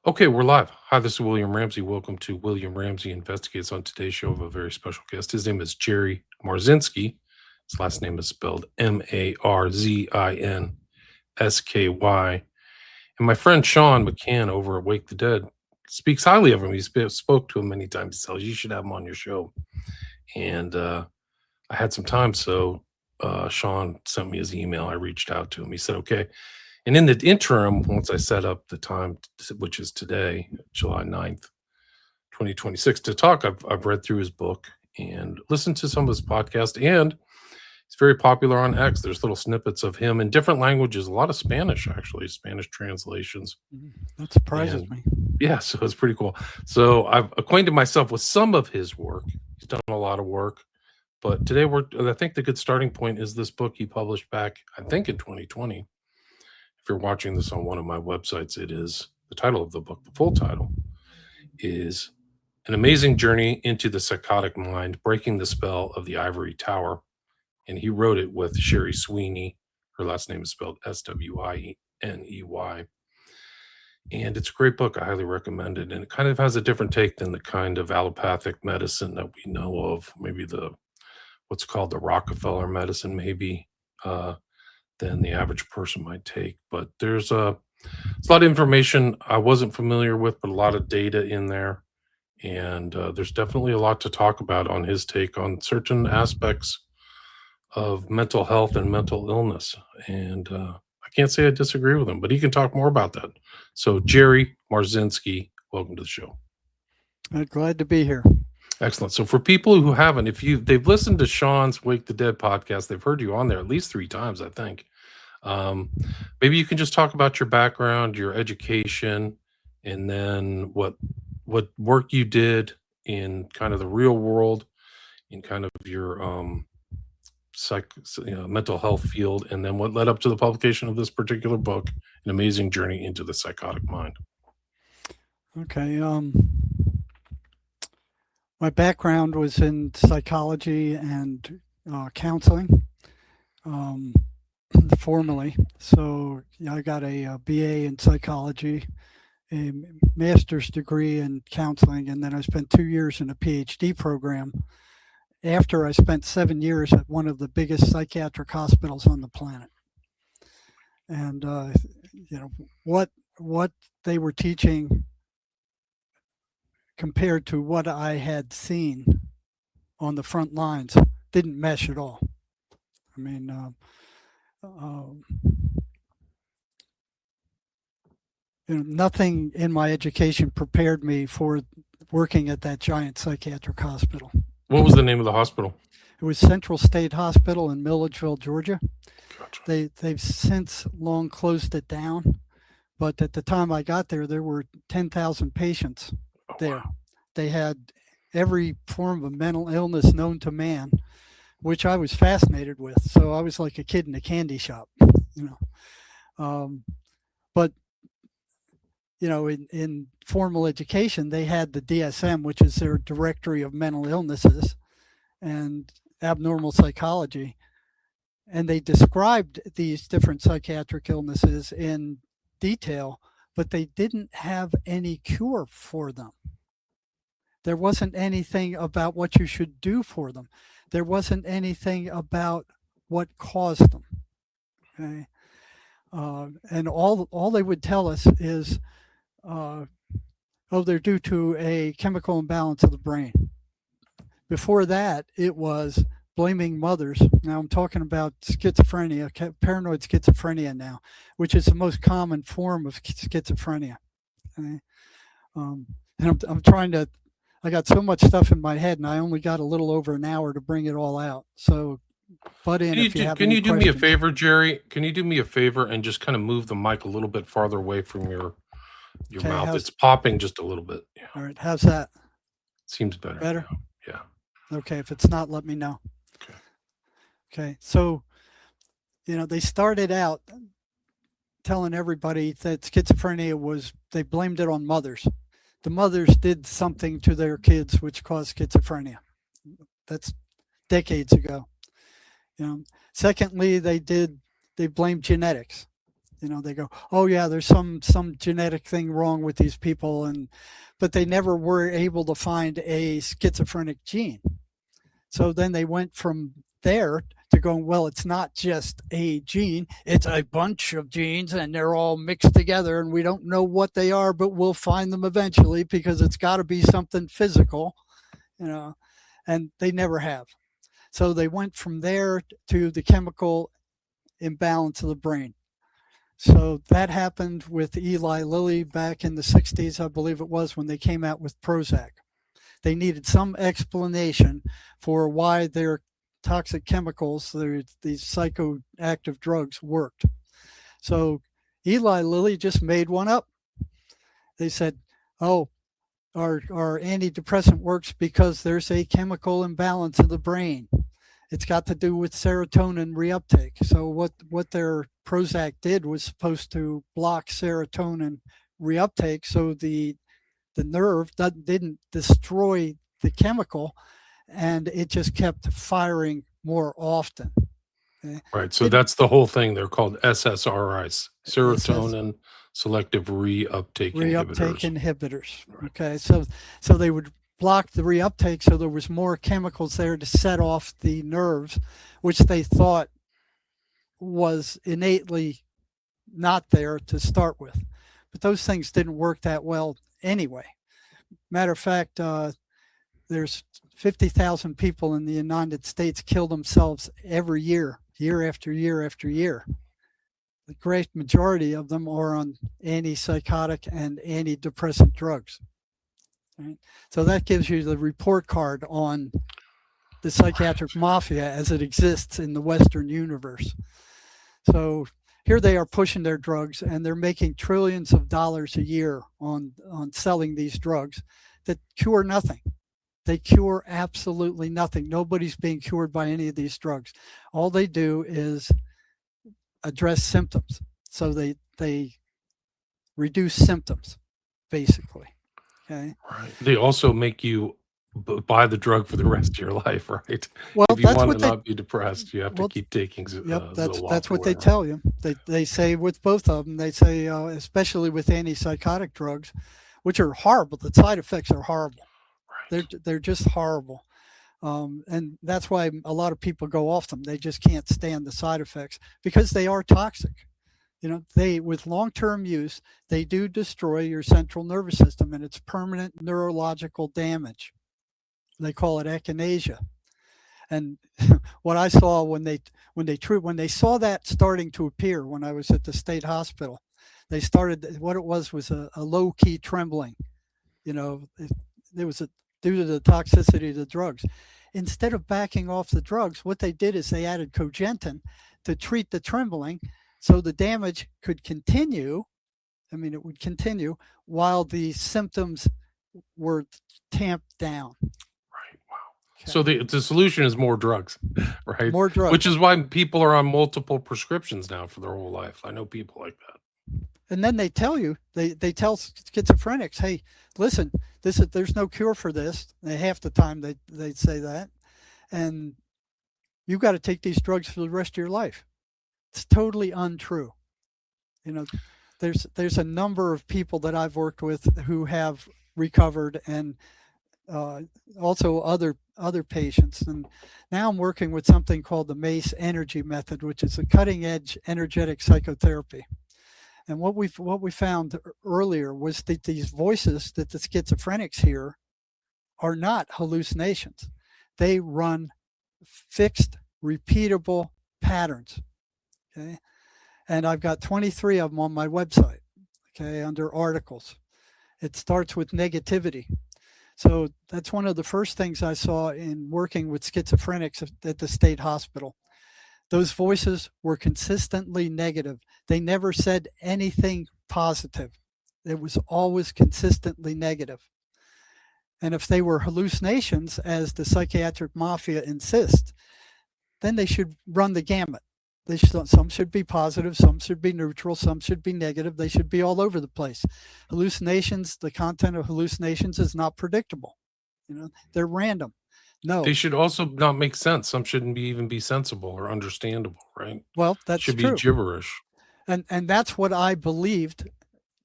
Okay, we're live. Hi, this is William Ramsey. Welcome to William Ramsey Investigates. On today's show, of a very special guest. His name is Jerry Marzinsky. His last name is spelled Marzinsky. And my friend Sean McCann over at Wake the Dead speaks highly of him. Spoke to him many times. He tells you should have him on your show. And I had some time, so Sean sent me his email. I reached out to him. He said, okay. And in the interim, once I set up the time, which is today, July 9th, 2026, to talk, I've read through his book and listened to some of his podcasts. And he's very popular on X. There's little snippets of him in different languages, a lot of Spanish, actually, Spanish translations. That surprises me. Yeah, so it's pretty cool. So I've acquainted myself with some of his work. He's done a lot of work. But today, I think the good starting point is this book he published back, I think, in 2020. If you're watching this on one of my websites, it is the title of the book. The full title is An Amazing Journey into the Psychotic Mind, Breaking the Spell of the Ivory Tower. And he wrote it with Sherry Sweeney. Her last name is spelled Swiney. And it's a great book. I highly recommend it. And it kind of has a different take than the kind of allopathic medicine that we know of, maybe what's called the Rockefeller medicine, maybe, than the average person might take. But there's a lot of information I wasn't familiar with, but a lot of data in there. And there's definitely a lot to talk about on his take on certain aspects of mental health and mental illness. And I can't say I disagree with him, but he can talk more about that. So Jerry Marzinsky, welcome to the show. Glad to be here. Excellent. So for people who haven't, they've listened to Sean's Wake the Dead podcast, they've heard you on there at least 3 times, I think. Maybe you can just talk about your background, your education, and then what work you did in kind of the real world, in kind of your mental health field, and then what led up to the publication of this particular book, An Amazing Journey into the Psychotic Mind. Okay. My background was in psychology and counseling, formally. So I got a BA in psychology, a master's degree in counseling, and then I spent 2 years in a PhD program after I spent 7 years at one of the biggest psychiatric hospitals on the planet. And, what they were teaching compared to what I had seen on the front lines didn't mesh at all. I mean, nothing in my education prepared me for working at that giant psychiatric hospital. What was the name of the hospital? It was Central State Hospital in Milledgeville, Georgia. Gotcha. They've since long closed it down, but at the time I got there, there were 10,000 patients there. Wow. They had every form of mental illness known to man, which I was fascinated with. So I was like a kid in a candy shop, But in formal education, they had the DSM, which is their directory of mental illnesses and abnormal psychology. And they described these different psychiatric illnesses in detail, but they didn't have any cure for them. There wasn't anything about what you should do for them. There wasn't anything about what caused them. Okay, and all they would tell us is, they're due to a chemical imbalance of the brain. Before that, it was blaming mothers. Now I'm talking about schizophrenia, paranoid schizophrenia now, which is the most common form of schizophrenia. Okay? And I'm trying to. I got so much stuff in my head, and I only got a little over an hour to bring it all out. So, Can you do me a favor, Jerry? Can you do me a favor and just kind of move the mic a little bit farther away from your mouth? It's popping just a little bit. Yeah. All right. How's that? Seems better. Better? Yeah. Okay. If it's not, let me know. Okay. So, they started out telling everybody that schizophrenia they blamed it on mothers. The mothers did something to their kids which caused schizophrenia. That's decades ago. Secondly, they blamed genetics. They go, oh yeah, there's some genetic thing wrong with these people, but they never were able to find a schizophrenic gene. So then they went from there to going, well, it's not just a gene, it's a bunch of genes and they're all mixed together and we don't know what they are, but we'll find them eventually because it's got to be something physical, and they never have. So they went from there to the chemical imbalance of the brain. So that happened with Eli Lilly back in the 60s, I believe it was, when they came out with Prozac. They needed some explanation for why their toxic chemicals, these psychoactive drugs, worked. So Eli Lilly just made one up. They said, oh, our antidepressant works because there's a chemical imbalance in the brain. It's got to do with serotonin reuptake. So what their Prozac did was supposed to block serotonin reuptake, so the nerve didn't destroy the chemical, and it just kept firing more often. Okay? Right. So that's the whole thing. They're called SSRIs, serotonin selective reuptake inhibitors. Right. Okay. So they would block the reuptake, so there was more chemicals there to set off the nerves, which they thought was innately not there to start with. But those things didn't work that well anyway. Matter of fact, there's 50,000 people in the United States kill themselves every year, year after year after year. The great majority of them are on antipsychotic and antidepressant drugs. Right? So that gives you the report card on the psychiatric mafia as it exists in the Western universe. So here they are pushing their drugs, and they're making trillions of dollars a year on selling these drugs that cure nothing. They cure absolutely nothing. Nobody's being cured by any of these drugs. All they do is address symptoms. So they reduce symptoms, basically. Okay. Right. They also make you buy the drug for the rest of your life, right? Well, if you want to not be depressed, you have to keep taking Zoloft. That's what they tell you. They say with both of them, they say, especially with antipsychotic drugs, which are horrible. The side effects are horrible. Right. They're just horrible. And that's why a lot of people go off them. They just can't stand the side effects because they are toxic. With long-term use, they do destroy your central nervous system, and it's permanent neurological damage. They call it echinacea. And what I saw when they saw that starting to appear when I was at the state hospital, they started, what it was a low-key trembling. There was due to the toxicity of the drugs. Instead of backing off the drugs, what they did is they added cogentin to treat the trembling, so the damage could continue. I mean, it would continue while the symptoms were tamped down. Right. Wow. Okay. So the solution is more drugs, right? More drugs. Which is why people are on multiple prescriptions now for their whole life. I know people like that. And then they tell you, they tell schizophrenics, hey, listen, there's no cure for this. And half the time they say that. And you've got to take these drugs for the rest of your life. It's totally untrue. There's a number of people that I've worked with who have recovered, and also other patients. And now I'm working with something called the MACE energy method, which is a cutting edge energetic psychotherapy. And what we found earlier was that these voices that the schizophrenics hear are not hallucinations. They run fixed, repeatable patterns. Okay. And I've got 23 of them on my website, okay, under articles. It starts with negativity. So that's one of the first things I saw in working with schizophrenics at the state hospital. Those voices were consistently negative. They never said anything positive. It was always consistently negative. And if they were hallucinations, as the psychiatric mafia insists, then they should run the gamut. Some should be positive, some should be neutral, some should be negative. They should be all over the place. Hallucinations, the content of hallucinations is not predictable. They're random. No. They should also not make sense. Some shouldn't even be sensible or understandable, right? Well, that's should true. Be gibberish. And that's what I believed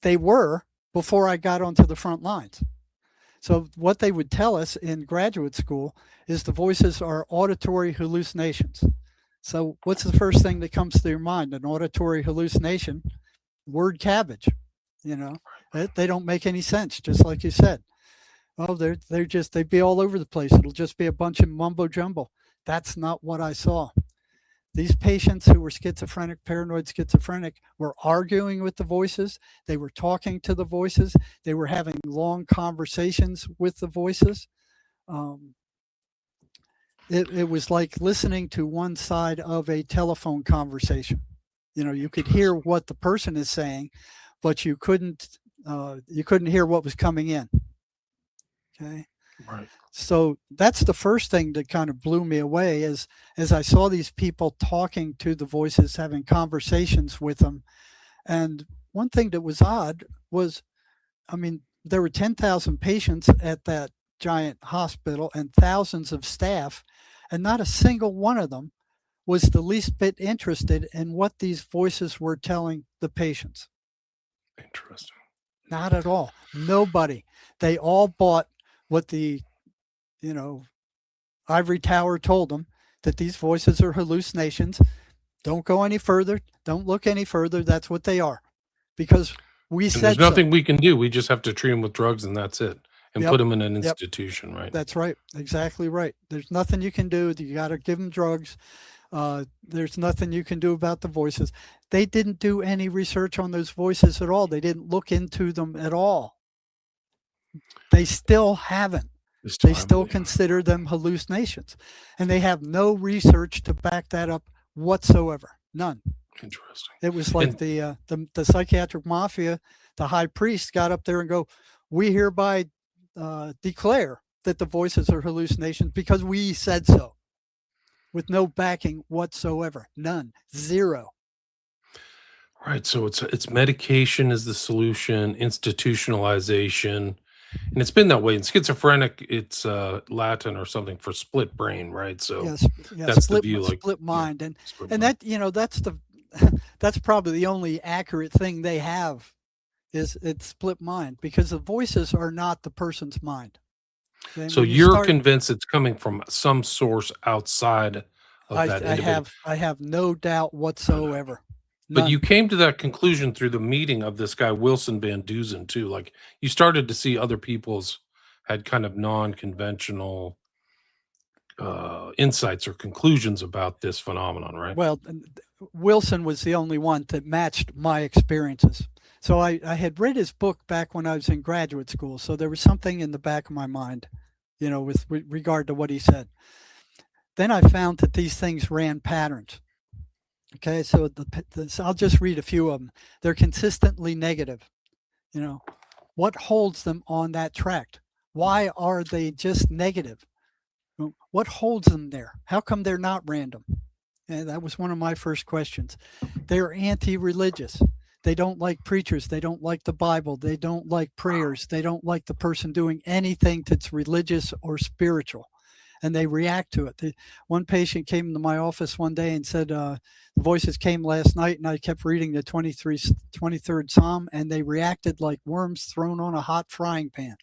they were before I got onto the front lines. So what they would tell us in graduate school is the voices are auditory hallucinations. So what's the first thing that comes to your mind? An auditory hallucination, word cabbage. You know, they don't make any sense, just like you said. Oh, they'd be all over the place. It'll just be a bunch of mumbo jumbo. That's not what I saw. These patients who were schizophrenic, paranoid schizophrenic, were arguing with the voices. They were talking to the voices. They were having long conversations with the voices. It was like listening to one side of a telephone conversation. You know, you could hear what the person is saying, but you couldn't hear what was coming in. Okay. Right. So that's the first thing that kind of blew me away as I saw these people talking to the voices, having conversations with them. And one thing that was odd was, I mean, there were 10,000 patients at that giant hospital and thousands of staff, and not a single one of them was the least bit interested in what these voices were telling the patients. Interesting. Not at all. Nobody. They all bought what the Ivory Tower told them, that these voices are hallucinations. Don't go any further. Don't look any further. That's what they are. Because we said there's nothing so. we can do. We just have to treat them with drugs and that's it. And Yep. put them in an institution, right? That's right. Exactly right. There's nothing you can do. You got to give them drugs. There's nothing you can do about the voices. They didn't do any research on those voices at all. They didn't look into them at all. They still haven't. They still consider them hallucinations, and they have no research to back that up whatsoever. None. Interesting. It was like the psychiatric mafia. The high priest got up there and go, "We hereby declare that the voices are hallucinations because we said so," with no backing whatsoever. None. Zero. Right. So it's medication is the solution, institutionalization. And it's been that way. In schizophrenic, it's Latin or something for split brain, right? So Yes, that's the view, like split mind, yeah, and split and mind. that's probably the only accurate thing they have is it's split mind, because the voices are not the person's mind. Then So when you you're start, convinced it's coming from some source outside of that individual. I have no doubt whatsoever. But you None. came to that conclusion through the meeting of this guy Wilson Van Dusen too. Like you started to see other people's had kind of non-conventional insights or conclusions about this phenomenon, right? Well, Wilson was the only one that matched my experiences. So I had read his book back when I was in graduate school. So there was something in the back of my mind, with regard to what he said. Then I found that these things ran patterns. Okay, so I'll just read a few of them. They're consistently negative. What holds them on that track? Why are they just negative? What holds them there? How come they're not random? And that was one of my first questions. They're anti-religious. They don't like preachers. They don't like the Bible. They don't like prayers. They don't like the person doing anything that's religious or spiritual. And they react to it. One patient came into my office one day and said, the voices came last night and I kept reading the 23rd Psalm, and they reacted like worms thrown on a hot frying pan.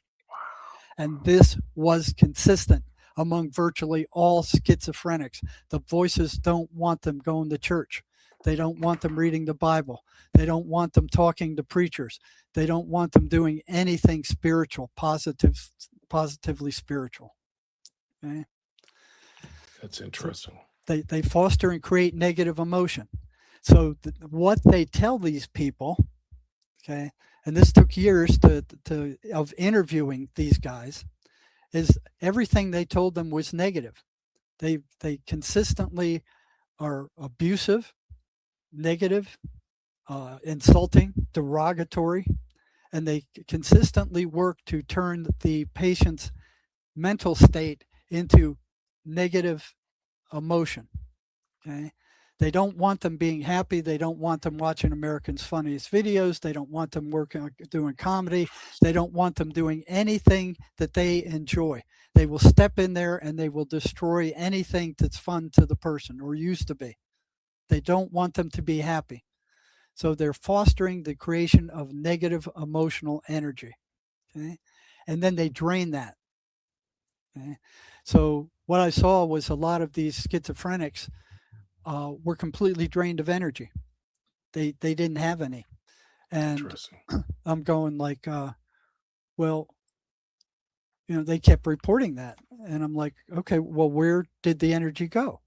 And this was consistent among virtually all schizophrenics. The voices don't want them going to church. They don't want them reading the Bible. They don't want them talking to preachers. They don't want them doing anything spiritual, positively spiritual. Okay? That's interesting. They foster and create negative emotion. So what they tell these people, okay, and this took years of interviewing these guys, is everything they told them was negative. They consistently are abusive, negative, insulting, derogatory, and they consistently work to turn the patient's mental state into negative emotion. Okay. They don't want them being happy. They don't want them watching America's Funniest Videos. They don't want them doing comedy. They don't want them doing anything that they enjoy. They will step in there and they will destroy anything that's fun to the person or used to be. They don't want them to be happy. So they're fostering the creation of negative emotional energy. Okay? And then they drain that. Okay? So what I saw was a lot of these schizophrenics were completely drained of energy. They didn't have any. And Interesting. I'm going like, well, they kept reporting that. And I'm like, okay, well, where did the energy go?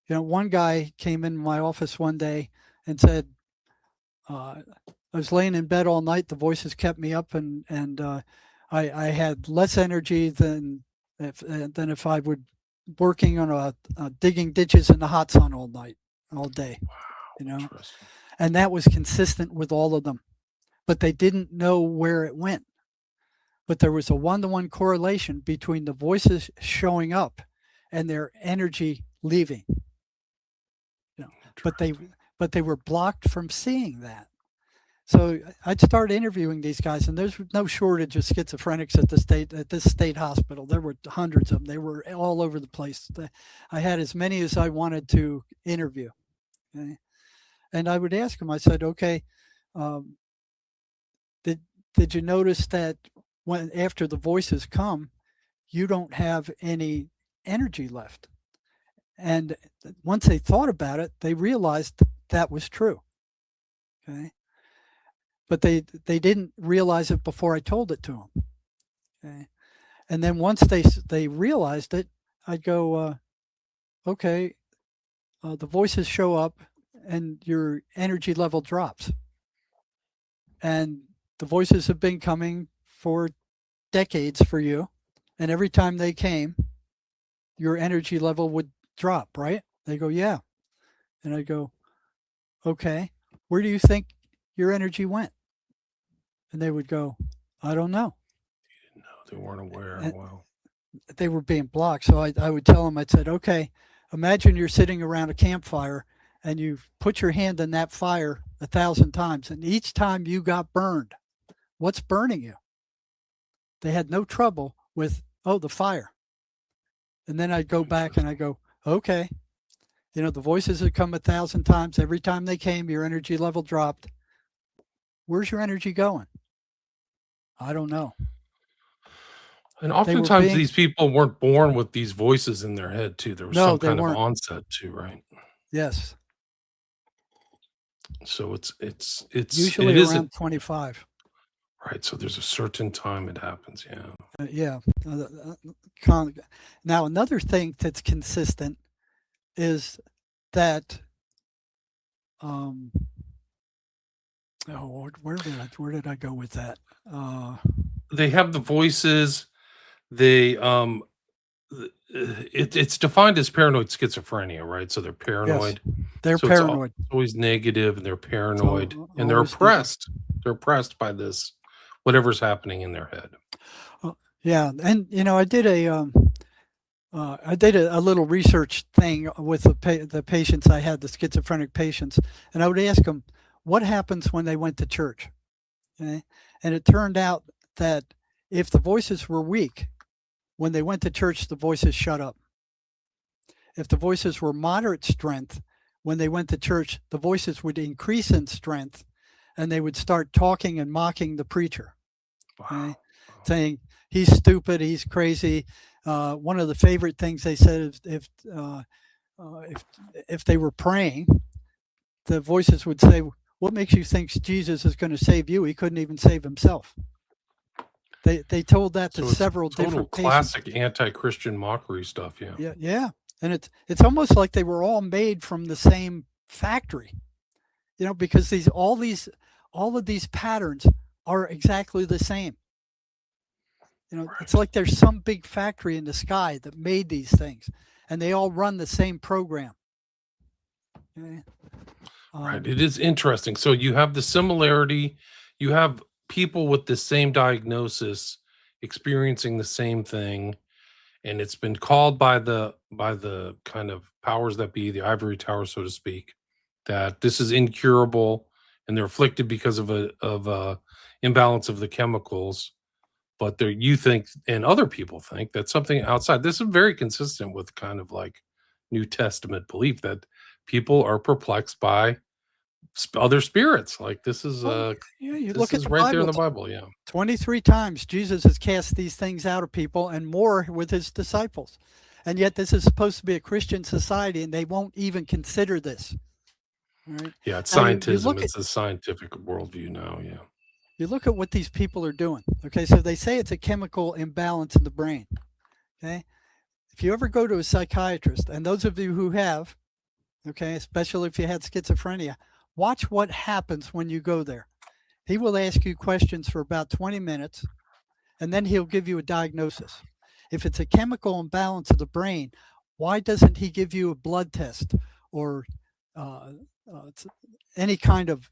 One guy came in my office one day and said, I was laying in bed all night. The voices kept me up, and I had less energy than if I would working on digging ditches in the hot sun all night, all day. Wow. Interesting. And that was consistent with all of them, but they didn't know where it went. But there was a one-to-one correlation between the voices showing up and their energy leaving. But they were blocked from seeing that. So I'd start interviewing these guys, and there's no shortage of schizophrenics at this state hospital. There were hundreds of them. They were all over the place. I had as many as I wanted to interview. Okay? And I would ask them, I said, okay, did you notice that when after the voices come, you don't have any energy left? And once they thought about it, they realized that was true. Okay. But they didn't realize it before I told it to them. Okay. And then once they realized it, I'd go, okay, the voices show up and your energy level drops. And the voices have been coming for decades for you. And every time they came, your energy level would drop, right? They go, yeah. And I go, okay, where do you think your energy went? And they would go, I don't know. You didn't know. They weren't aware. Wow. They were being blocked. So I would tell them, I said, okay, imagine you're sitting around a campfire and you put your hand in that fire 1,000 times. And each time you got burned, what's burning you? They had no trouble with, the fire. And then I'd go back and I go, okay, the voices had come 1,000 times. Every time they came, your energy level dropped. Where's your energy going? I don't know. And oftentimes these people weren't born with these voices in their head too. There was some kind of onset too, right? Yes. So it's usually around 25. Right. So there's a certain time it happens. Yeah. Now, another thing that's consistent is that, where did I go with that? They have the voices. They it's defined as paranoid schizophrenia, right? So they're paranoid. Yes, they're paranoid. It's always negative, and they're paranoid, and they're oppressed. Negative. They're oppressed by this, whatever's happening in their head. Yeah, and I did a little research thing with the patients I had, the schizophrenic patients, and I would ask them what happens when they went to church. Okay? And it turned out that if the voices were weak, when they went to church, the voices shut up. If the voices were moderate strength, when they went to church, the voices would increase in strength and they would start talking and mocking the preacher. Wow. Okay? Saying, he's stupid, he's crazy. One of the favorite things they said is if they were praying, the voices would say, what makes you think Jesus is going to save you? He couldn't even save himself. They told that to several different classic patients. Anti-Christian mockery stuff. Yeah. And it's almost like they were all made from the same factory, because all of these patterns are exactly the same. Right. It's like there's some big factory in the sky that made these things, and they all run the same program. Okay? Right. It is interesting. So you have the similarity. You have people with the same diagnosis experiencing the same thing, and it's been called by the kind of powers that be, the ivory tower, so to speak, that this is incurable, and they're afflicted because of a imbalance of the chemicals. But you think, and other people think, that something outside. This is very consistent with kind of like New Testament belief that people are perplexed by other spirits. Like this is Well, yeah, you this look at is the right there in Bible. the Bible. Yeah. 23 times Jesus has cast these things out of people and more with his disciples. And yet this is supposed to be a Christian society and they won't even consider this. Right. Yeah, it's Now you scientism. look at It's a scientific worldview now. Yeah. what these people are doing. Okay, so they say it's a chemical imbalance in the brain. Okay. If you ever go to a psychiatrist, and those of you who have, okay, especially if you had schizophrenia, watch what happens when you go there. He will ask you questions for about 20 minutes, and then he'll give you a diagnosis. If it's a chemical imbalance of the brain, why doesn't he give you a blood test or uh, any kind of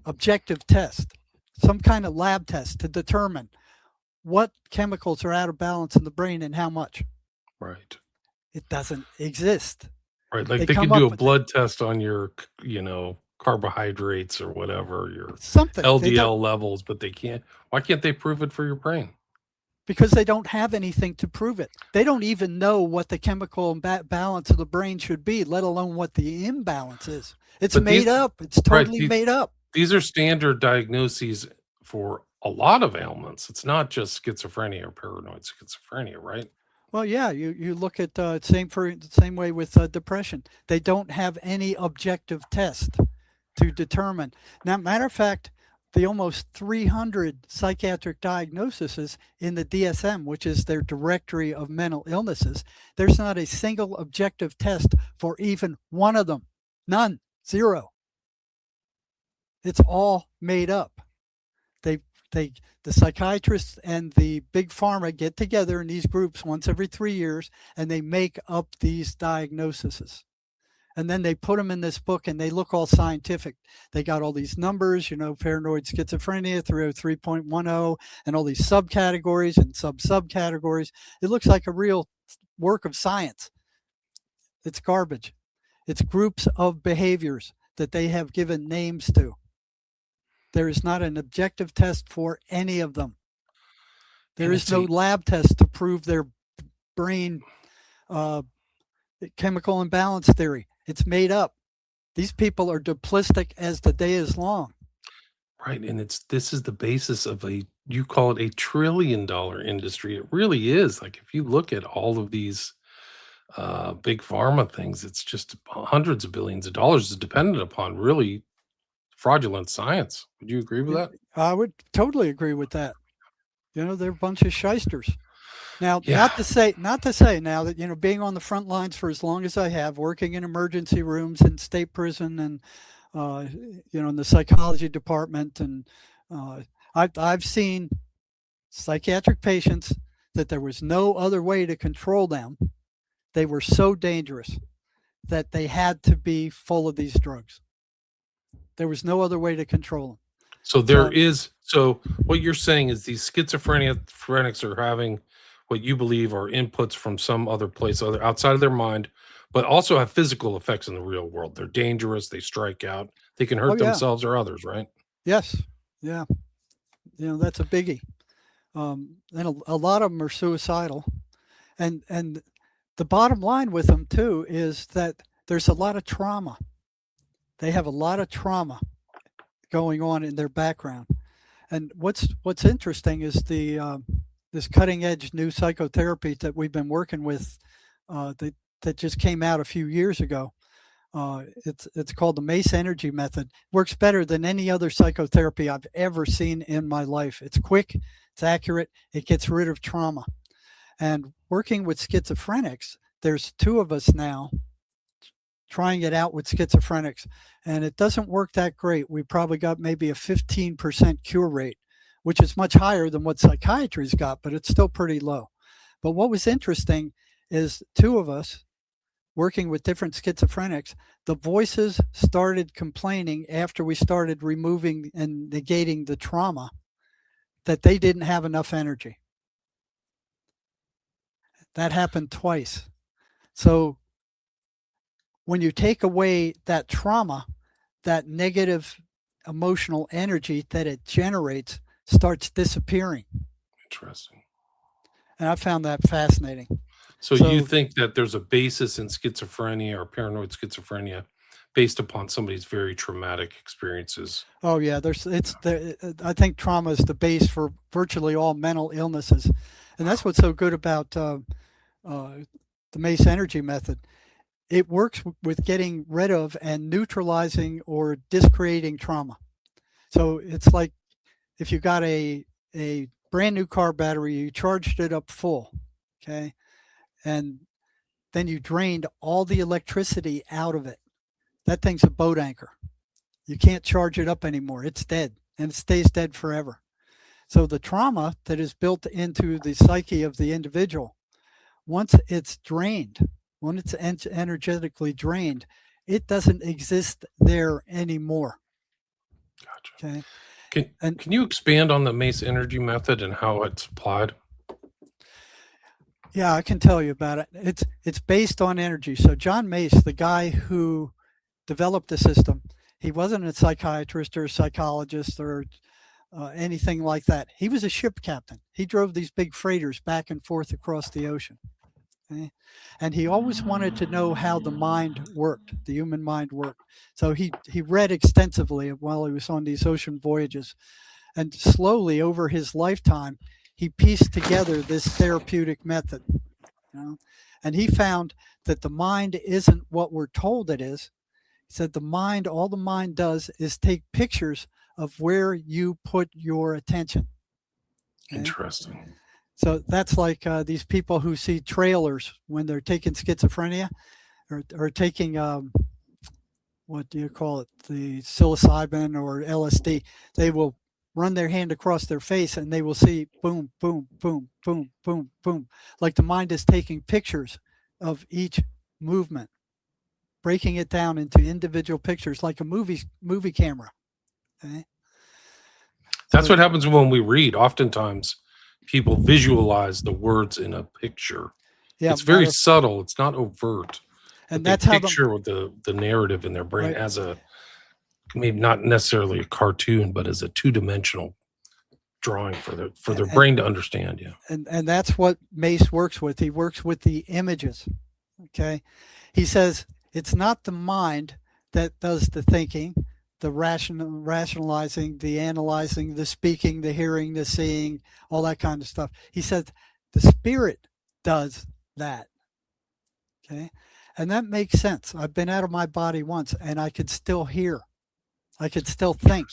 objective test, some kind of lab test to determine what chemicals are out of balance in the brain and how much? Right. It doesn't exist. Right. Like They they come can do up a with blood test on your, carbohydrates or whatever, your something. They don't, LDL levels, but they can't. Why can't they prove it for your brain? because they don't have anything to prove it. They don't even know what the chemical balance of the brain should be, let alone what the imbalance is. It's But made these, up. It's right, totally made up. these are standard diagnoses for a lot of ailments. It's not just schizophrenia or paranoid schizophrenia, right? Well, yeah, you look at same way with depression. They don't have any objective test to determine. Now, matter of fact, the almost 300 psychiatric diagnoses in the DSM, which is their directory of mental illnesses, there's not a single objective test for even one of them. None. Zero. It's all made up. They the psychiatrists and the big pharma get together in these groups once every 3 years and they make up these diagnoses. And then they put them in this book and they look all scientific. They got all these numbers, paranoid schizophrenia 303.10 and all these subcategories and subcategories. It looks like a real work of science. It's garbage. It's groups of behaviors that they have given names to. There is not an objective test for any of them. There is no lab test to prove their brain chemical imbalance theory. It's made up. These people are duplistic as the day is long. Right. And this is the basis of you call it a $1 trillion industry. It really is. Like if you look at all of these big pharma things, it's just hundreds of billions of dollars is dependent upon really fraudulent science. Would you agree with that? I would totally agree with that. They're a bunch of shysters. Now, Yeah. not to say now that, being on the front lines for as long as I have, working in emergency rooms in state prison and, in the psychology department. And I've seen psychiatric patients that there was no other way to control them. They were so dangerous that they had to be full of these drugs. There was no other way to control them. So what you're saying is these schizophrenics are having what you believe are inputs from some other place, outside of their mind, but also have physical effects in the real world. They're dangerous. They strike out. They can hurt themselves or others, right? Yes. Yeah. That's a biggie. And a lot of them are suicidal. And the bottom line with them too is that there's a lot of trauma. They have a lot of trauma going on in their background. And what's interesting is this cutting edge new psychotherapy that we've been working with that just came out a few years ago. It's called the MACE energy method. Works better than any other psychotherapy I've ever seen in my life. It's quick, it's accurate, it gets rid of trauma. And working with schizophrenics, there's 2 of us now trying it out with schizophrenics, and it doesn't work that great. We probably got maybe a 15% cure rate, which is much higher than what psychiatry's got, but it's still pretty low. But what was interesting is 2 of us working with different schizophrenics, the voices started complaining after we started removing and negating the trauma that they didn't have enough energy. That happened twice. So when you take away that trauma, that negative emotional energy that it generates starts disappearing. Interesting. And I found that fascinating. So you think that there's a basis in schizophrenia or paranoid schizophrenia based upon somebody's very traumatic experiences. Oh yeah, I think trauma is the base for virtually all mental illnesses, and that's what's so good about uh, the Mace Energy method. It works with getting rid of and neutralizing or discreating trauma. So it's like if you got a brand new car battery, you charged it up full, okay, and then you drained all the electricity out of it. That thing's a boat anchor. You can't charge it up anymore. It's dead, and it stays dead forever. So the trauma that is built into the psyche of the individual, once it's drained, when it's energetically drained, it doesn't exist there anymore. Gotcha. Okay. Can you expand on the Mace Energy method and how it's applied? Yeah, I can tell you about it. It's based on energy. So John Mace, the guy who developed the system, he wasn't a psychiatrist or a psychologist or anything like that. He was a ship captain. He drove these big freighters back and forth across the ocean. Okay? And he always wanted to know how the mind worked, the human mind worked. So he read extensively while he was on these ocean voyages. And slowly over his lifetime, he pieced together this therapeutic method. And he found that the mind isn't what we're told it is. He said all the mind does is take pictures of where you put your attention. Okay? Interesting. So that's like these people who see trailers when they're taking schizophrenia or taking, what do you call it, the psilocybin or LSD. They will run their hand across their face and they will see boom, boom, boom, boom, boom, boom. Like the mind is taking pictures of each movement, breaking it down into individual pictures like a movie camera. Okay? That's what happens when we read. Oftentimes people visualize the words in a picture. Yeah, it's very subtle. It's not overt. And that's how picture with the narrative in their brain as a, maybe not necessarily a cartoon, but as a two-dimensional drawing for their brain to understand. Yeah. And that's what Mace works with. He works with the images. Okay. He says it's not the mind that does the thinking, the rationalizing, the analyzing, the speaking, the hearing, the seeing, all that kind of stuff. He says the spirit does that. Okay. And that makes sense. I've been out of my body once and I could still hear. I could still think.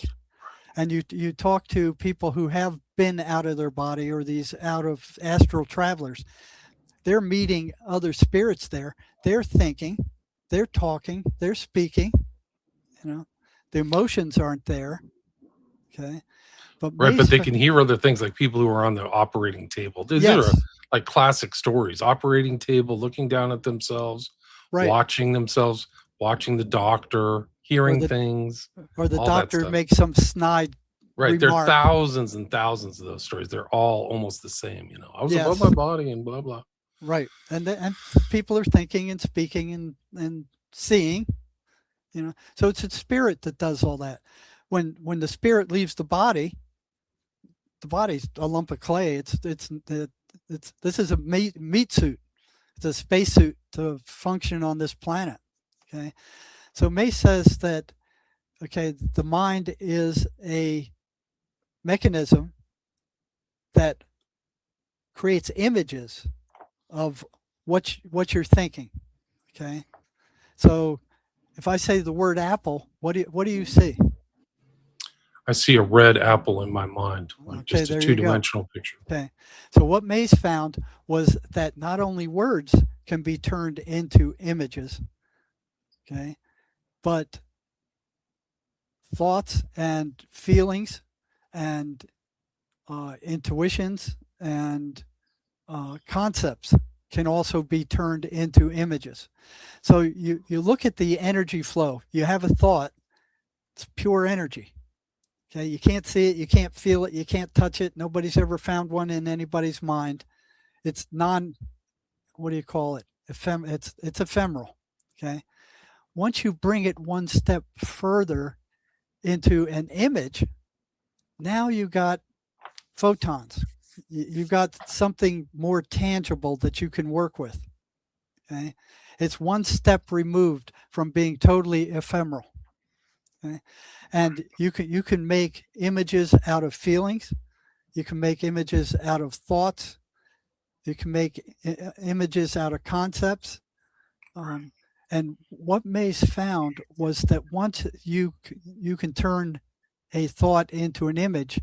And you talk to people who have been out of their body or these out of astral travelers. They're meeting other spirits there. They're thinking, they're talking, they're speaking. The emotions aren't there. Okay. But they can hear other things, like people who are on the operating table. These are like classic stories. Operating table, looking down at themselves, watching themselves, watching the doctor, hearing things. Or the doctor makes some snide remark. There are thousands and thousands of those stories. They're all almost the same. I was above my body and blah, blah. Right. And people are thinking and speaking and seeing. So it's a spirit that does all that. When the spirit leaves the body's a lump of clay. This is a meat suit. It's a space suit to function on this planet. Okay. So Mace says that, the mind is a mechanism that creates images of what you're thinking. Okay. So if I say the word apple, what do you see? I see a red apple in my mind, like just a two-dimensional picture. Okay. So what Mace found was that not only words can be turned into images, okay, but thoughts and feelings and intuitions and concepts can also be turned into images. So you look at the energy flow. You have a thought. It's pure energy. Okay, you can't see it, you can't feel it, you can't touch it. Nobody's ever found one in anybody's mind. It's what do you call it? It's ephemeral. Okay. Once you bring it one step further into an image, now you got photons. You've got something more tangible that you can work with. Okay. It's one step removed from being totally ephemeral. Okay? And you can make images out of feelings. You can make images out of thoughts. You can make images out of concepts. And what Mace found was that once you can turn a thought into an image,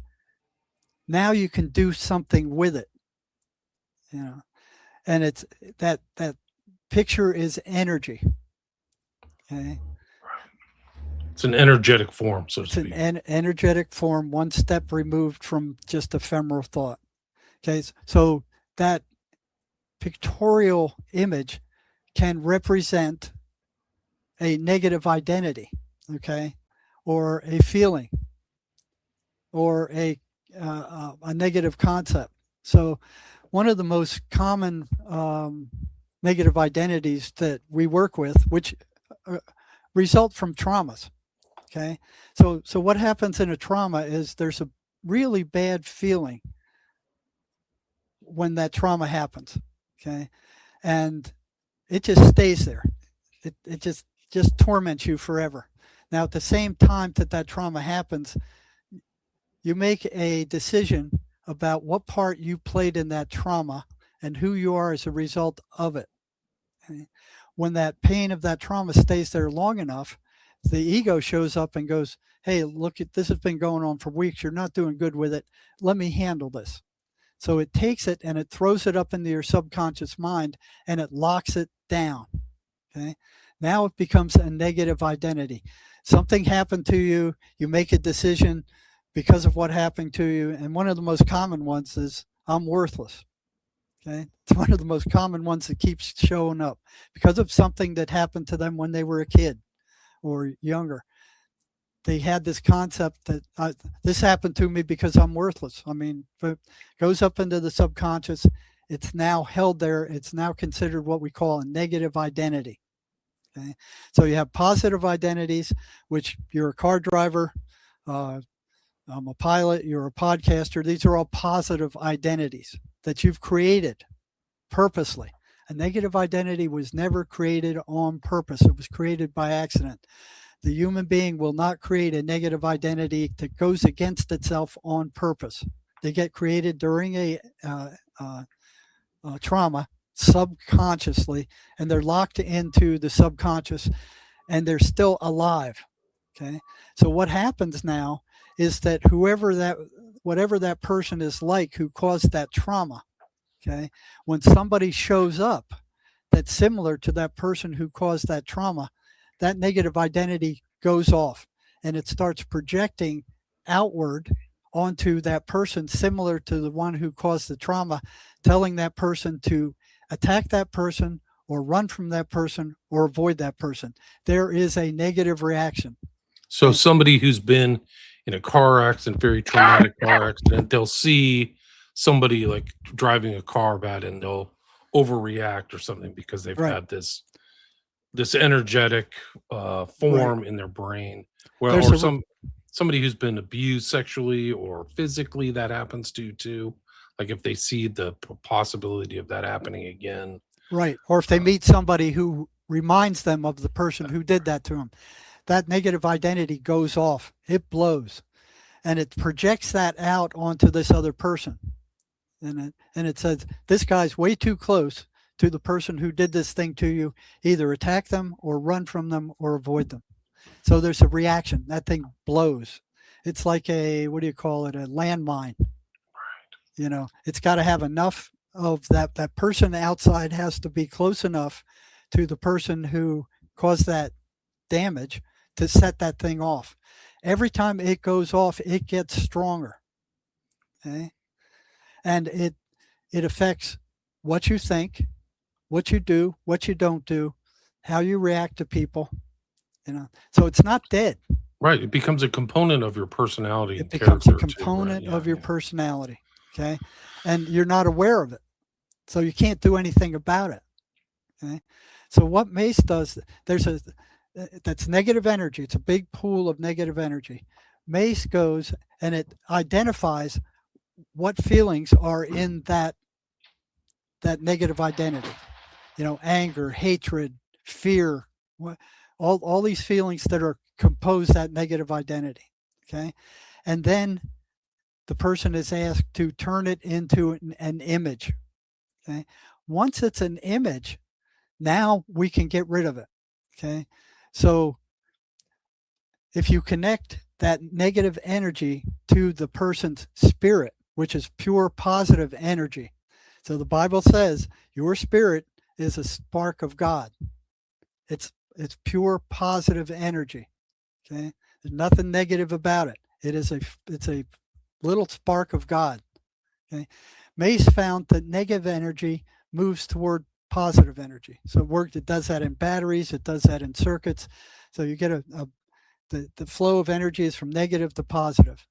now you can do something with it. And it's that picture is energy. Okay. It's an energetic form, so to It's speak. an energetic form, one step removed from just ephemeral thought. Okay, so that pictorial image can represent a negative identity, okay, or a feeling, or a negative concept. So one of the most common negative identities that we work with, which result from traumas. Okay, so what happens in a trauma is there's a really bad feeling when that trauma happens. Okay, and it just stays there. It just torments you forever. Now, at the same time that trauma happens, you make a decision about what part you played in that trauma and who you are as a result of it. Okay? When that pain of that trauma stays there long enough, the ego shows up and goes, hey, look, this has been going on for weeks. You're not doing good with it. Let me handle this. So it takes it and it throws it up into your subconscious mind and it locks it down. Okay. Now it becomes a negative identity. Something happened to you. You make a decision because of what happened to you. And one of the most common ones is, I'm worthless. Okay. It's one of the most common ones that keeps showing up because of something that happened to them when they were a kid or younger. They had this concept that this happened to me because I'm worthless. I mean, it goes up into the subconscious. It's now held there. It's now considered what we call a negative identity. Okay? So you have positive identities, which you're a car driver, I'm a pilot, you're a podcaster. These are all positive identities that you've created purposely. A negative identity was never created on purpose. It was created by accident. The human being will not create a negative identity that goes against itself on purpose. They get created during a trauma subconsciously, and they're locked into the subconscious, and they're still alive. Okay, so what happens now is that whatever that person is like who caused that trauma, okay, when somebody shows up that's similar to that person who caused that trauma, that negative identity goes off and it starts projecting outward onto that person similar to the one who caused the trauma, telling that person to attack that person or run from that person or avoid that person. There is a negative reaction. So somebody who's been in a car accident, very traumatic car accident, they'll see somebody like driving a car bad and they'll overreact or something because they've had this energetic form in their brain. Well, or somebody who's been abused sexually or physically, that happens to too. Like if they see the possibility of that happening again. Right. Or if they meet somebody who reminds them of the person who did that to them, that negative identity goes off. It blows. And it projects that out onto this other person. And it says, this guy's way too close to the person who did this thing to you. Either attack them or run from them or avoid them. So there's a reaction. That thing blows. It's like a landmine. You know, it's got to have enough of that person outside has to be close enough to the person who caused that damage to set that thing off. Every time it goes off, it gets stronger. Okay? And it affects what you think, what you do, what you don't do, how you react to people. You know, so it's not dead. Right. It becomes a component of your personality. It becomes a component of your personality. Okay. And you're not aware of it. So you can't do anything about it. Okay. So what Mace does, that's negative energy. It's a big pool of negative energy. Mace goes and it identifies what feelings are in that negative identity. You know, anger, hatred, fear, all these feelings that are compose that negative identity. Okay. And then the person is asked to turn it into an image. Okay. Once it's an image, now we can get rid of it. Okay. So if you connect that negative energy to the person's spirit, which is pure positive energy. So the Bible says your spirit is a spark of God. It's pure positive energy. Okay. There's nothing negative about it. It's a little spark of God. Okay. Mace found that negative energy moves toward positive energy. So it does that in batteries, it does that in circuits. So you get the flow of energy is from negative to positive.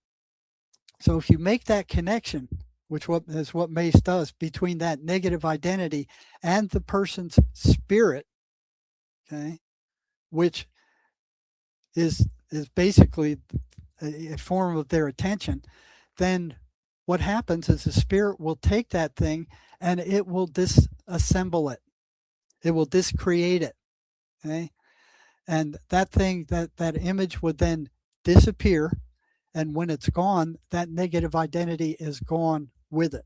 So if you make that connection, which is what Mace does, between that negative identity and the person's spirit, okay, which is basically a form of their attention, then what happens is the spirit will take that thing and it will disassemble it. It will discreate it. Okay. And that thing, that image would then disappear. And when it's gone, that negative identity is gone with it.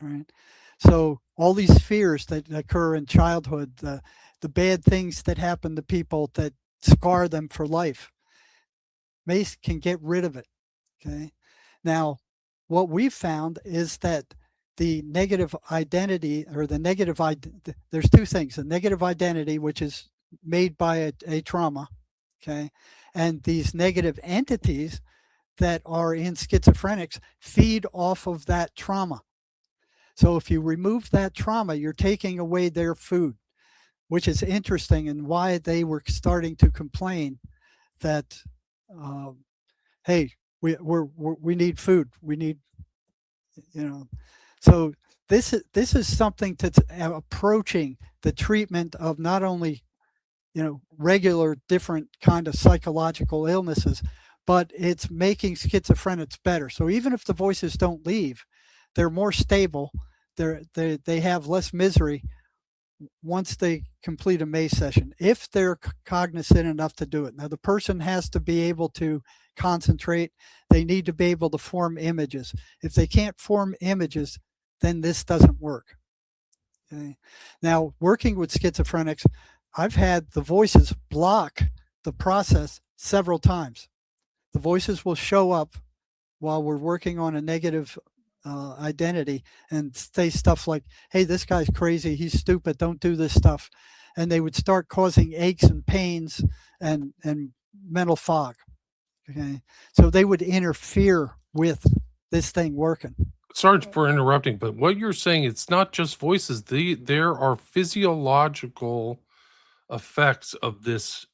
All right. So all these fears that occur in childhood, the bad things that happen to people that scar them for life, Mace can get rid of it. Okay. Now, what we've found is that the negative identity, or there's two things: the negative identity, which is made by a trauma, okay, and these negative entities that are in schizophrenics feed off of that trauma. So if you remove that trauma, you're taking away their food, which is interesting, and why they were starting to complain that, hey, we need food, we need, So this is something that's approaching the treatment of not only regular different kind of psychological illnesses, but it's making schizophrenics better. So even if the voices don't leave, they're more stable. They have less misery once they complete a Mace session, if they're cognizant enough to do it. Now, the person has to be able to concentrate. They need to be able to form images. If they can't form images, then this doesn't work. Okay. Now, working with schizophrenics, I've had the voices block the process several times. The voices will show up while we're working on a negative identity and say stuff like, hey, this guy's crazy, he's stupid, don't do this stuff. And they would start causing aches and pains and mental fog. Okay. So they would interfere with this thing working. Sorry for interrupting, but what you're saying, it's not just voices. There are physiological effects of this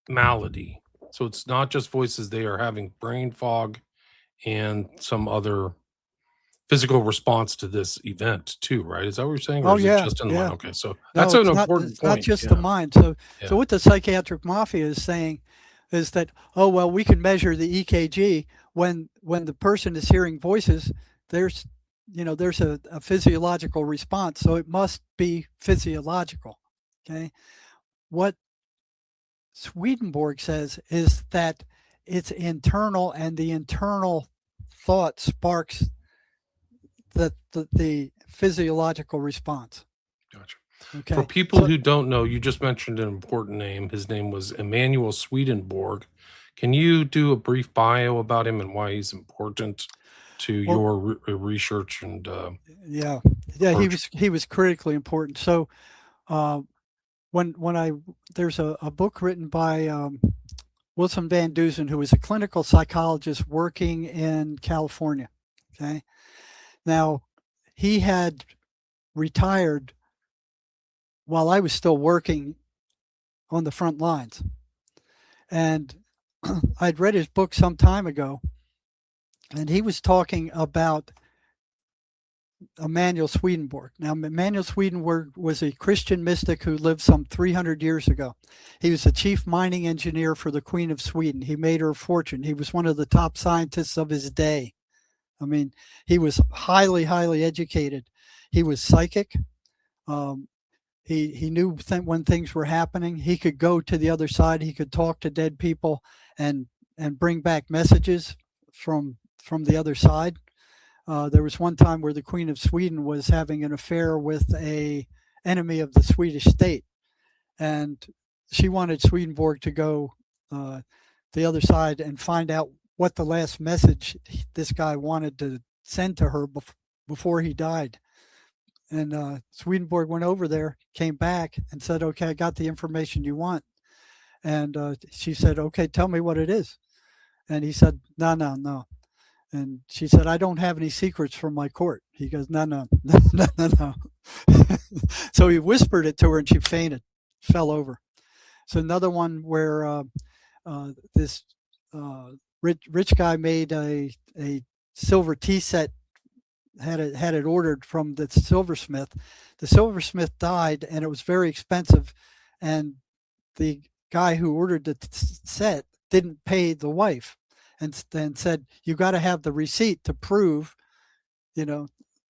malady. So it's not just voices. They are having brain fog and some other physical response to this event too, right? Is that what you're saying? Or Oh, is yeah, it just in the mind? Okay, so that's No, an important it's point. not just the mind. So Yeah. what the psychiatric mafia is saying is that, oh, well, we can measure the EKG when the person is hearing voices. There's a physiological response, so it must be physiological. Okay. What Swedenborg says is that it's internal, and the internal thought sparks the physiological response. Gotcha. Okay. For people who don't know, you just mentioned an important name. His name was Emanuel Swedenborg. Can you do a brief bio about him and why he's important to your research and yeah, approach? he was critically important. So there's a book written by Wilson Van Dusen, who was a clinical psychologist working in California. Okay. Now, he had retired while I was still working on the front lines. And I'd read his book some time ago, and he was talking about Emanuel Swedenborg. Now, Emanuel Swedenborg was a Christian mystic who lived some 300 years ago. He was the chief mining engineer for the Queen of Sweden. He made her a fortune. He was one of the top scientists of his day. I mean, he was highly, highly educated. He was psychic. He knew when things were happening. He could go to the other side. He could talk to dead people and bring back messages from the other side. There was one time where the Queen of Sweden was having an affair with a enemy of the Swedish state, and she wanted Swedenborg to go the other side and find out what the last message this guy wanted to send to her before he died. And Swedenborg went over there, came back, and said, "Okay, I got the information you want." And she said, "Okay, tell me what it is." And he said, "No, no, no." And she said, "I don't have any secrets from my court." He goes, "No, no, no, no, no, no." So he whispered it to her, and she fainted, fell over. So another one where this rich guy made a silver tea set, had it ordered from the silversmith. The silversmith died, and it was very expensive. And the guy who ordered the set didn't pay the wife, and then said, "You got to have the receipt to prove,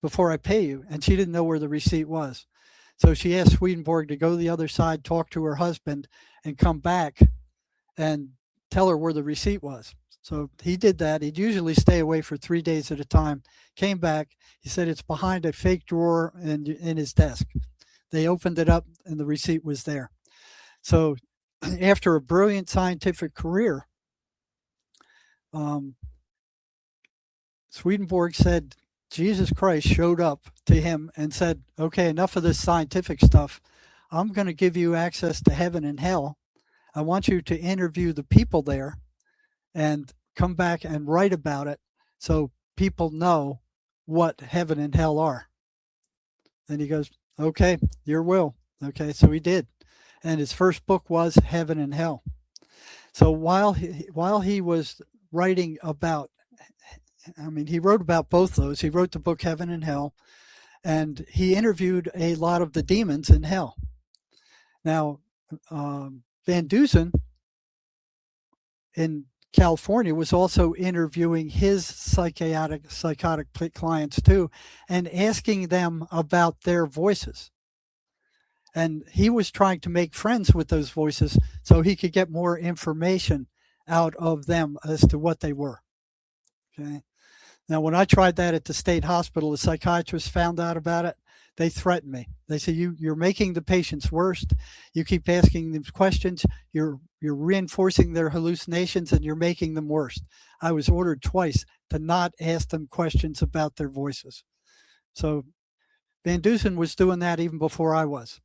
before I pay you." And she didn't know where the receipt was. So she asked Swedenborg to go to the other side, talk to her husband, and come back and tell her where the receipt was. So he did that. He'd usually stay away for 3 days at a time. Came back. He said it's behind a fake drawer in his desk. They opened it up, and the receipt was there. So after a brilliant scientific career, Swedenborg said Jesus Christ showed up to him and said, "Okay, enough of this scientific stuff. I'm going to give you access to heaven and hell. I want you to interview the people there and come back and write about it so people know what heaven and hell are." And he goes, "Okay, your will." Okay, so he did. And his first book was Heaven and Hell. So while he was writing about, he wrote about both those. He wrote the book Heaven and Hell, and he interviewed a lot of the demons in hell. Now, Van Dusen in California was also interviewing his psychotic clients too, and asking them about their voices. And he was trying to make friends with those voices so he could get more information out of them as to what they were. Okay. Now, when I tried that at the state hospital, the psychiatrists found out about it. They threatened me. They said, "You're making the patients worse. You keep asking them questions. You're reinforcing their hallucinations, and you're making them worse." I was ordered twice to not ask them questions about their voices. So Van Dusen was doing that even before I was.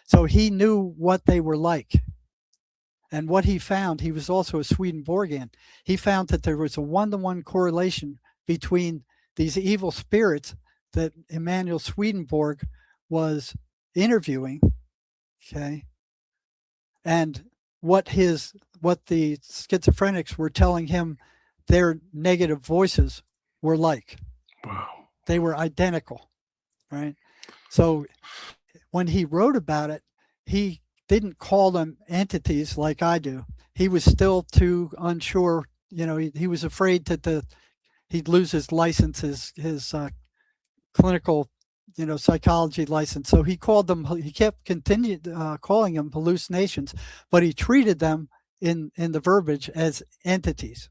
So he knew what they were like. And what he found, he was also a Swedenborgian. He found that there was a 1-to-1 correlation between these evil spirits that Emanuel Swedenborg was interviewing, okay, and what the schizophrenics were telling him their negative voices were like. Wow. They were identical, right? So when he wrote about it, he didn't call them entities like I do. He was still too unsure. He was afraid that he'd lose his license, his clinical, psychology license. So he kept continued calling them hallucinations, but he treated them in the verbiage as entities.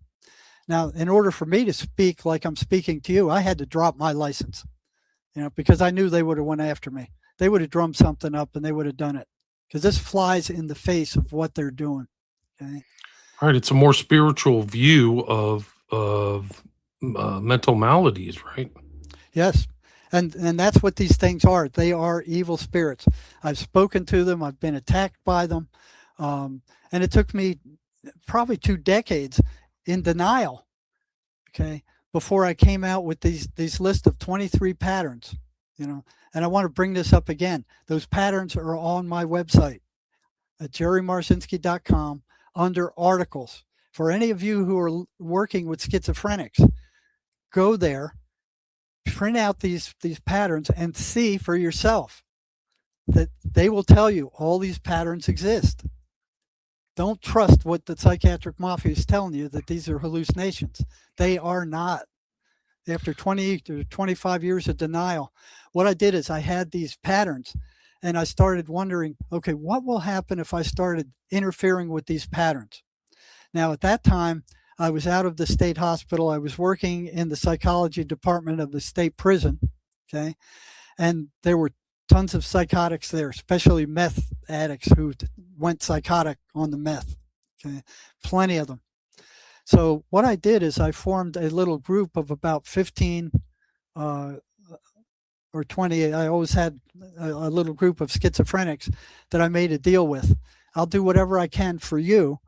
Now, in order for me to speak like I'm speaking to you, I had to drop my license, because I knew they would have went after me. They would have drummed something up and they would have done it, because this flies in the face of what they're doing. Okay. Right. It's a more spiritual view of mental maladies, right? Yes. And that's what these things are. They are evil spirits. I've spoken to them. I've been attacked by them. And it took me probably 2 decades in denial, okay, before I came out with these list of 23 patterns, And I want to bring this up again. Those patterns are on my website at jerrymarzinsky.com under articles. For any of you who are working with schizophrenics, go there, print out these patterns, and see for yourself that they will tell you all these patterns exist. Don't trust what the psychiatric mafia is telling you, that these are hallucinations. They are not. After 20 to 25 years of denial, what I did is I had these patterns, And I started wondering, okay, what will happen if I started interfering with these patterns? Now, at that time, I was out of the state hospital. I was working in the psychology department of the state prison. Okay. And there were tons of psychotics there, especially meth addicts who went psychotic on the meth. Okay. Plenty of them. So what I did is I formed a little group of about 15 or 20. I always had a little group of schizophrenics that I made a deal with. I'll do whatever I can for you,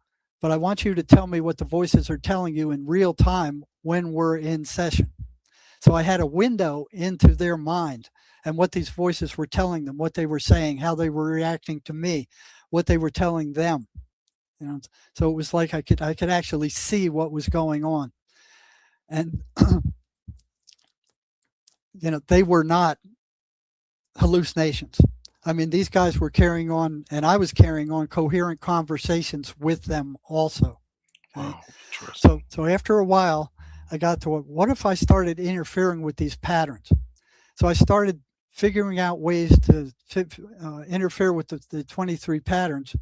but I want you to tell me what the voices are telling you in real time when we're in session. So I had a window into their mind and what these voices were telling them, what they were saying, how they were reacting to me, what they were telling them. You know, so it was like I could actually see what was going on. And you know, they were not hallucinations. I mean, these guys were carrying on, and I was carrying on coherent conversations with them also. Okay? Wow, interesting. So after a while, I got to what if I started interfering with these patterns? So I started figuring out ways to interfere with the 23 patterns.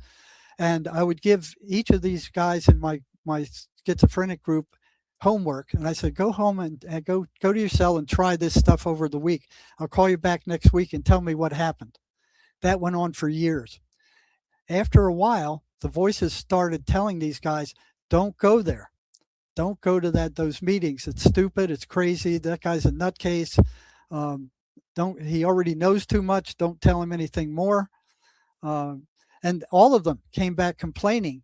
And I would give each of these guys in my schizophrenic group homework. And I said, go home and go to your cell and try this stuff over the week. I'll call you back next week and tell me what happened. That went on for years. After a while, the voices started telling these guys, don't go there. Don't go to those meetings. It's stupid. It's crazy. That guy's a nutcase. He already knows too much. Don't tell him anything more. And all of them came back complaining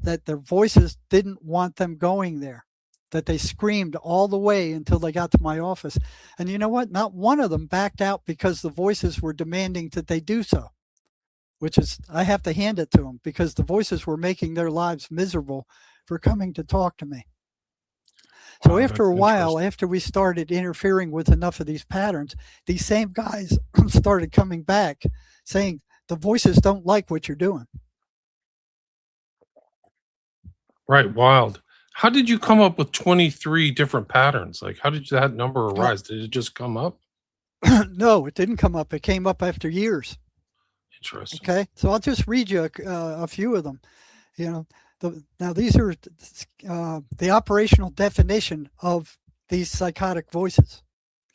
that their voices didn't want them going there, that they screamed all the way until they got to my office. And you know what? Not one of them backed out because the voices were demanding that they do so, which is, I have to hand it to them because the voices were making their lives miserable for coming to talk to me. So Wow, after a that's while, after we started interfering with enough of these patterns, these same guys started coming back saying, the voices don't like what you're doing. right, wild. How did you come up with 23 different patterns? Like, how did that number arise? Did it just come up? No, it didn't come up. It came up after years. Interesting. Okay, so I'll just read you a few of them. You know, now these are the operational definition of these psychotic voices.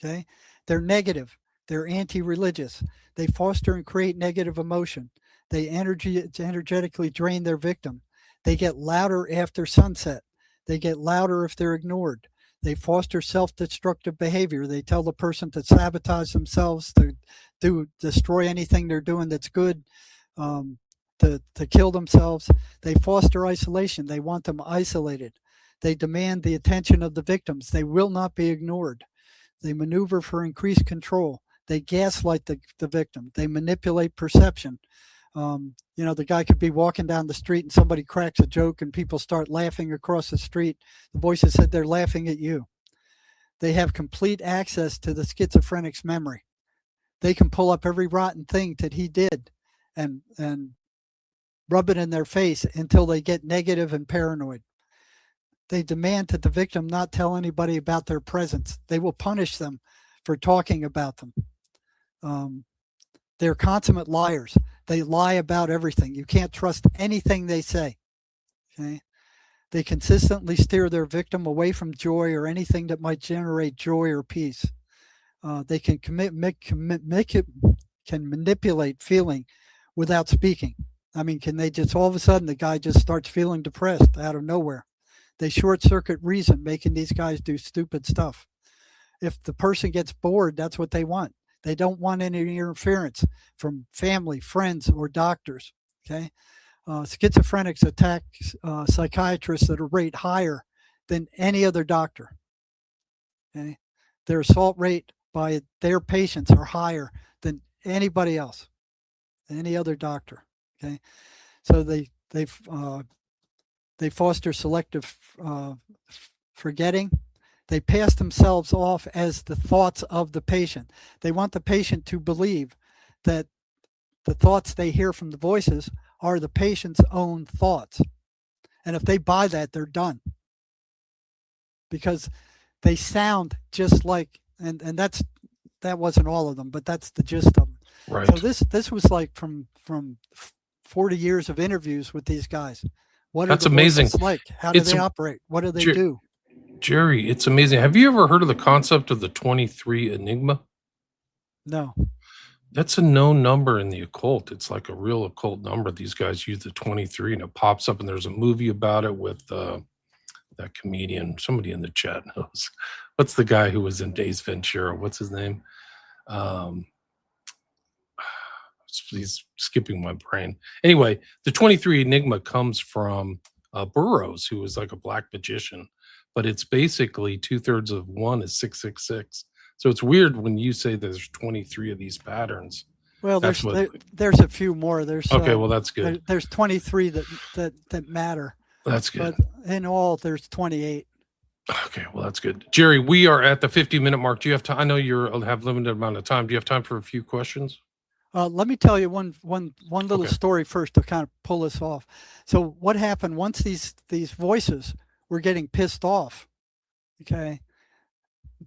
Okay, they're negative. They're anti-religious. They foster and create negative emotion. They energetically drain their victim. They get louder after sunset. They get louder if they're ignored. They foster self-destructive behavior. They tell the person to sabotage themselves, to destroy anything they're doing that's good, to kill themselves. They foster isolation. They want them isolated. They demand the attention of the victims. They will not be ignored. They maneuver for increased control. They gaslight the victim. They manipulate perception. You know, the guy could be walking down the street and somebody cracks a joke and people start laughing across the street. The voices said they're laughing at you. They have complete access to the schizophrenic's memory. They can pull up every rotten thing that he did and rub it in their face until they get negative and paranoid. They demand that the victim not tell anybody about their presence. They will punish them for talking about them. They're consummate liars. They lie about everything. You can't trust anything they say. Okay? They consistently steer their victim away from joy or anything that might generate joy or peace. They can manipulate feeling without speaking. I mean, can they just all of a sudden the guy just starts feeling depressed out of nowhere? They short circuit reason, making these guys do stupid stuff. If the person gets bored, that's what they want. They don't want any interference from family, friends, or doctors. Okay, schizophrenics attack psychiatrists at a rate higher than any other doctor. Okay, their assault rate by their patients are higher than anybody else, any other doctor. Okay, so they foster selective forgetting. They pass themselves off as the thoughts of the patient. They want the patient to believe that the thoughts they hear from the voices are the patient's own thoughts. And if they buy that, they're done. Because they sound just like, and that wasn't all of them, but that's the gist of them. Right. So this was like from 40 years of interviews with these guys. What are That's the amazing. voices like? How do It's they operate? What do they Jer- do? Jerry, it's amazing. Have you ever heard of the concept of the 23 enigma? No. That's a known number in the occult. It's like a real occult number. These guys use the 23 and it pops up, and there's a movie about it with that comedian. Somebody in the chat knows. What's the guy who was in Days Ventura? What's his name? Um, he's skipping my brain. Anyway, the 23 enigma comes from Burroughs, who was like a black magician, but it's basically 2/3 of one is 666. So it's weird when you say there's 23 of these patterns. Well, That's what. there's a few more. Okay, well that's good. There's 23 that matter, That's good. but in all there's 28. Okay, well that's good. Jerry, we are at the 50-minute mark. Do you have time? I know you have limited amount of time. Do you have time for a few questions? Let me tell you one little story first to kind of pull this off. So what happened once these voices were getting pissed off, okay,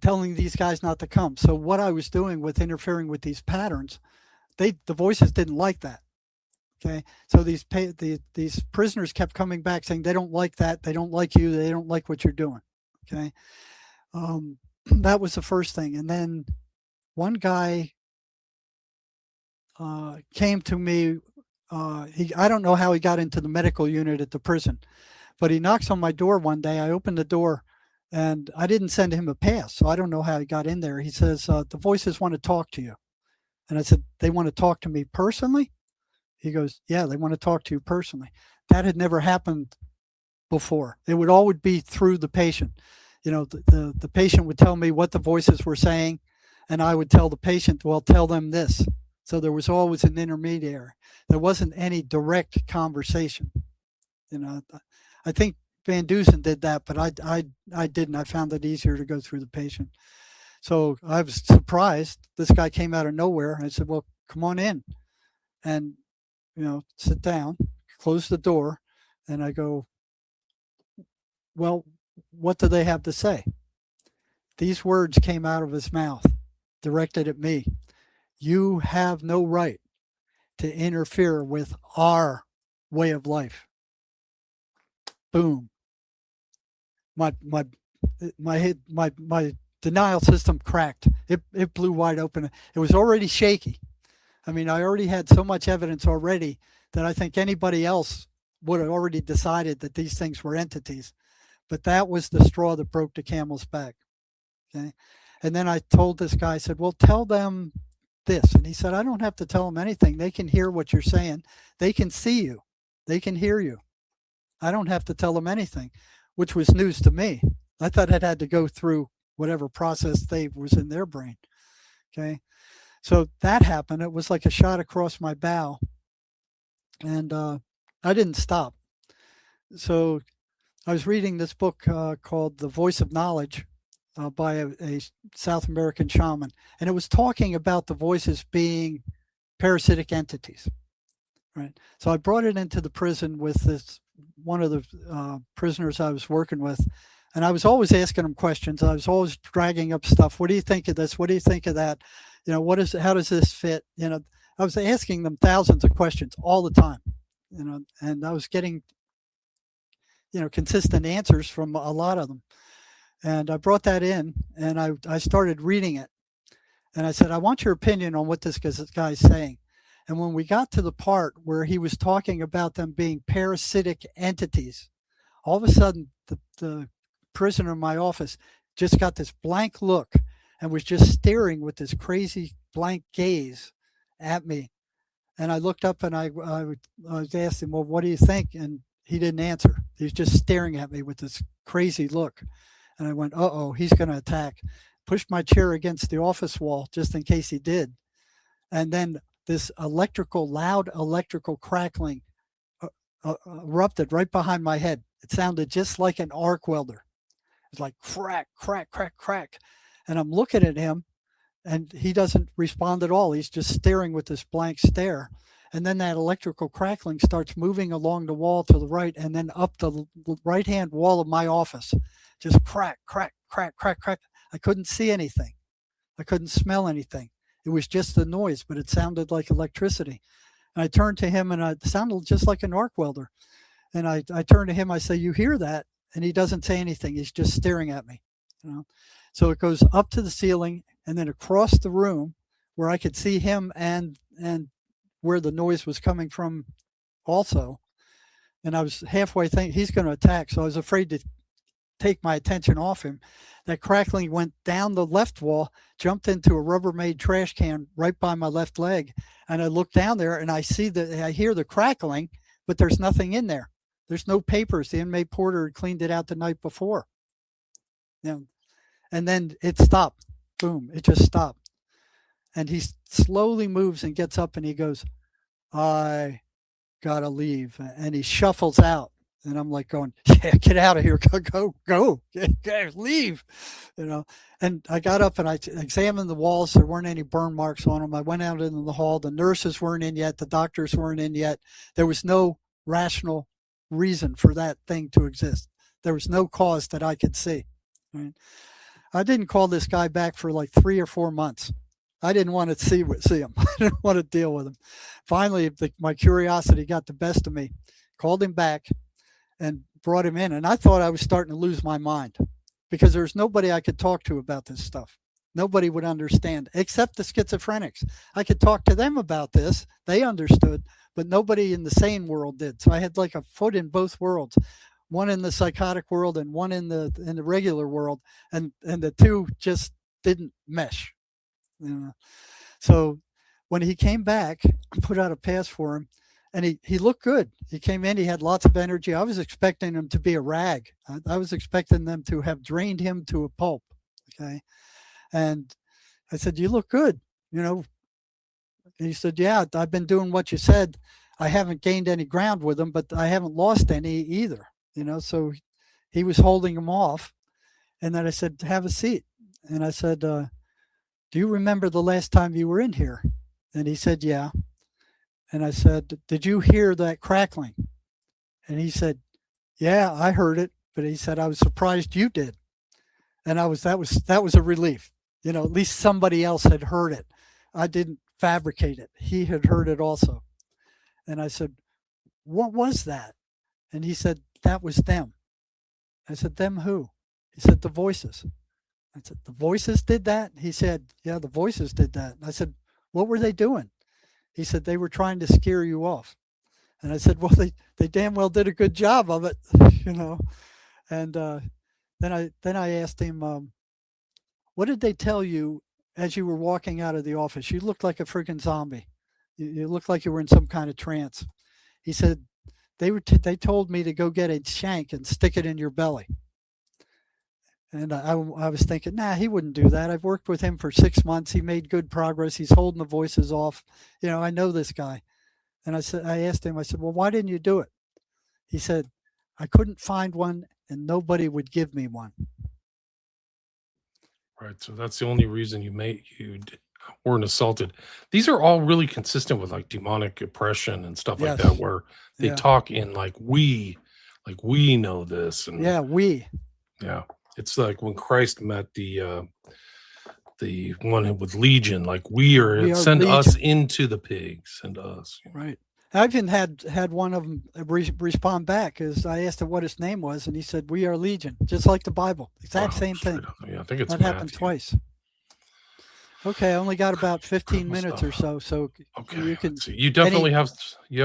telling these guys not to come. So what I was doing with interfering with these patterns, the voices didn't like that. Okay, so these prisoners kept coming back saying they don't like that, they don't like you, they don't like what you're doing. Okay, that was the first thing, and then one guy came to me. I don't know how he got into the medical unit at the prison, but he knocks on my door one day. I opened the door, and I didn't send him a pass, so I don't know how he got in there. He says, the voices want to talk to you. And I said, they want to talk to me personally? He goes, yeah, they want to talk to you personally. That had never happened before. It would always be through the patient. You know, the patient would tell me what the voices were saying, and I would tell the patient, well, tell them this. So there was always an intermediary. There wasn't any direct conversation. You know, I think Van Dusen did that, but I didn't. I found it easier to go through the patient. So I was surprised. This guy came out of nowhere. I said, well, come on in and, you know, sit down, close the door. And I go, well, what do they have to say? These words came out of his mouth, directed at me. You have no right to interfere with our way of life. Boom. My denial system cracked. It blew wide open. It was already shaky. I mean, I already had so much evidence already that I think anybody else would have already decided that these things were entities. But that was the straw that broke the camel's back. Okay. And then I told this guy, I said, well, tell them this. And he said, I don't have to tell them anything. They can hear what you're saying. They can see you. They can hear you. I don't have to tell them anything, which was news to me. I thought it had to go through whatever process was in their brain. Okay. So that happened. It was like a shot across my bow. And I didn't stop. So I was reading this book called The Voice of Knowledge by a South American shaman. And it was talking about the voices being parasitic entities. Right. So I brought it into the prison with one of the prisoners I was working with. And I was always asking them questions. I was always dragging up stuff. What do you think of this? What do you think of that? You know, how does this fit? You know, I was asking them thousands of questions all the time, you know, and I was getting, you know, consistent answers from a lot of them. And I brought that in and I started reading it. And I said, I want your opinion on what this guy's saying. And when we got to the part where he was talking about them being parasitic entities, all of a sudden the prisoner in my office just got this blank look and was just staring with this crazy blank gaze at me. And I looked up and I was asked him, well, what do you think? And he didn't answer. He was just staring at me with this crazy look. And I went, uh-oh, he's going to attack. Pushed my chair against the office wall just in case he did. And then this loud electrical crackling erupted right behind my head. It sounded just like an arc welder. It's like crack, crack, crack, crack. And I'm looking at him and he doesn't respond at all. He's just staring with this blank stare. And then that electrical crackling starts moving along the wall to the right and then up the right-hand wall of my office. Just crack, crack, crack, crack, crack. I couldn't see anything. I couldn't smell anything. It was just the noise, but it sounded like electricity. And I turned to him, and it sounded just like an arc welder. And I turned to him. I say, "You hear that?" And he doesn't say anything. He's just staring at me. So it goes up to the ceiling and then across the room where I could see him and where the noise was coming from also. And I was halfway thinking he's going to attack. So I was afraid to take my attention off him. That crackling went down the left wall, jumped into a Rubbermaid trash can right by my left leg. And I look down there and I hear the crackling, but there's nothing in there. There's no papers. The inmate porter had cleaned it out the night before. And then it stopped. Boom. It just stopped. And he slowly moves and gets up and he goes, "I gotta leave." And he shuffles out. And I'm like going, "Yeah, get out of here. Go, leave." And I got up and I examined the walls. There weren't any burn marks on them. I went out into the hall. The nurses weren't in yet. The doctors weren't in yet. There was no rational reason for that thing to exist. There was no cause that I could see. Right? I didn't call this guy back for like 3 or 4 months. I didn't want to see him. I didn't want to deal with him. Finally, my curiosity got the best of me. Called him back and brought him in. And I thought I was starting to lose my mind because there's nobody I could talk to about this stuff. Nobody would understand except the schizophrenics. I could talk to them about this. They understood, but nobody in the sane world did. So I had like a foot in both worlds, one in the psychotic world and one in the regular world. And the two just didn't mesh. So when he came back, I put out a pass for him. And he looked good. He came in, he had lots of energy. I was expecting him to be a rag. I was expecting them to have drained him to a pulp. Okay. And I said, "You look good, And he said, "Yeah, I've been doing what you said. I haven't gained any ground with him, but I haven't lost any either." So he was holding him off. And then I said, "Have a seat." And I said, "Do you remember the last time you were in here?" And he said, "Yeah." And I said, "Did you hear that crackling?" And he said, "Yeah, I heard it." But he said, "I was surprised you did." And that was a relief. At least somebody else had heard it. I didn't fabricate it. He had heard it also. And I said, "What was that?" And he said, "That was them." I said, "Them who?" He said, "The voices." I said, "The voices did that?" He said, "Yeah, the voices did that." And I said, "What were they doing?" He said, "They were trying to scare you off." And I said, "Well, they damn well did a good job of it, And then I asked him, "What did they tell you as you were walking out of the office? You looked like a freaking zombie. You looked like you were in some kind of trance." He said, they told me to go get a shank and stick it in your belly." And I was thinking, nah, he wouldn't do that. I've worked with him for 6 months. He made good progress. He's holding the voices off. I know this guy. And I asked him, I said, "Well, why didn't you do it?" He said, "I couldn't find one and nobody would give me one." Right. So that's the only reason you weren't assaulted. These are all really consistent with like demonic oppression and stuff like Yes. that, where they Yeah. talk in like we know this. And Yeah, yeah. It's like when Christ met the one with Legion, like we are send Legion. us into the pigs, send us. Right. I even had one of them respond back as I asked him what his name was, and he said, "We are Legion," just like the Bible. Exact same thing. Yeah, I think it's that happened twice. Okay, I only got about 15 minutes or so. So okay, you can. You definitely have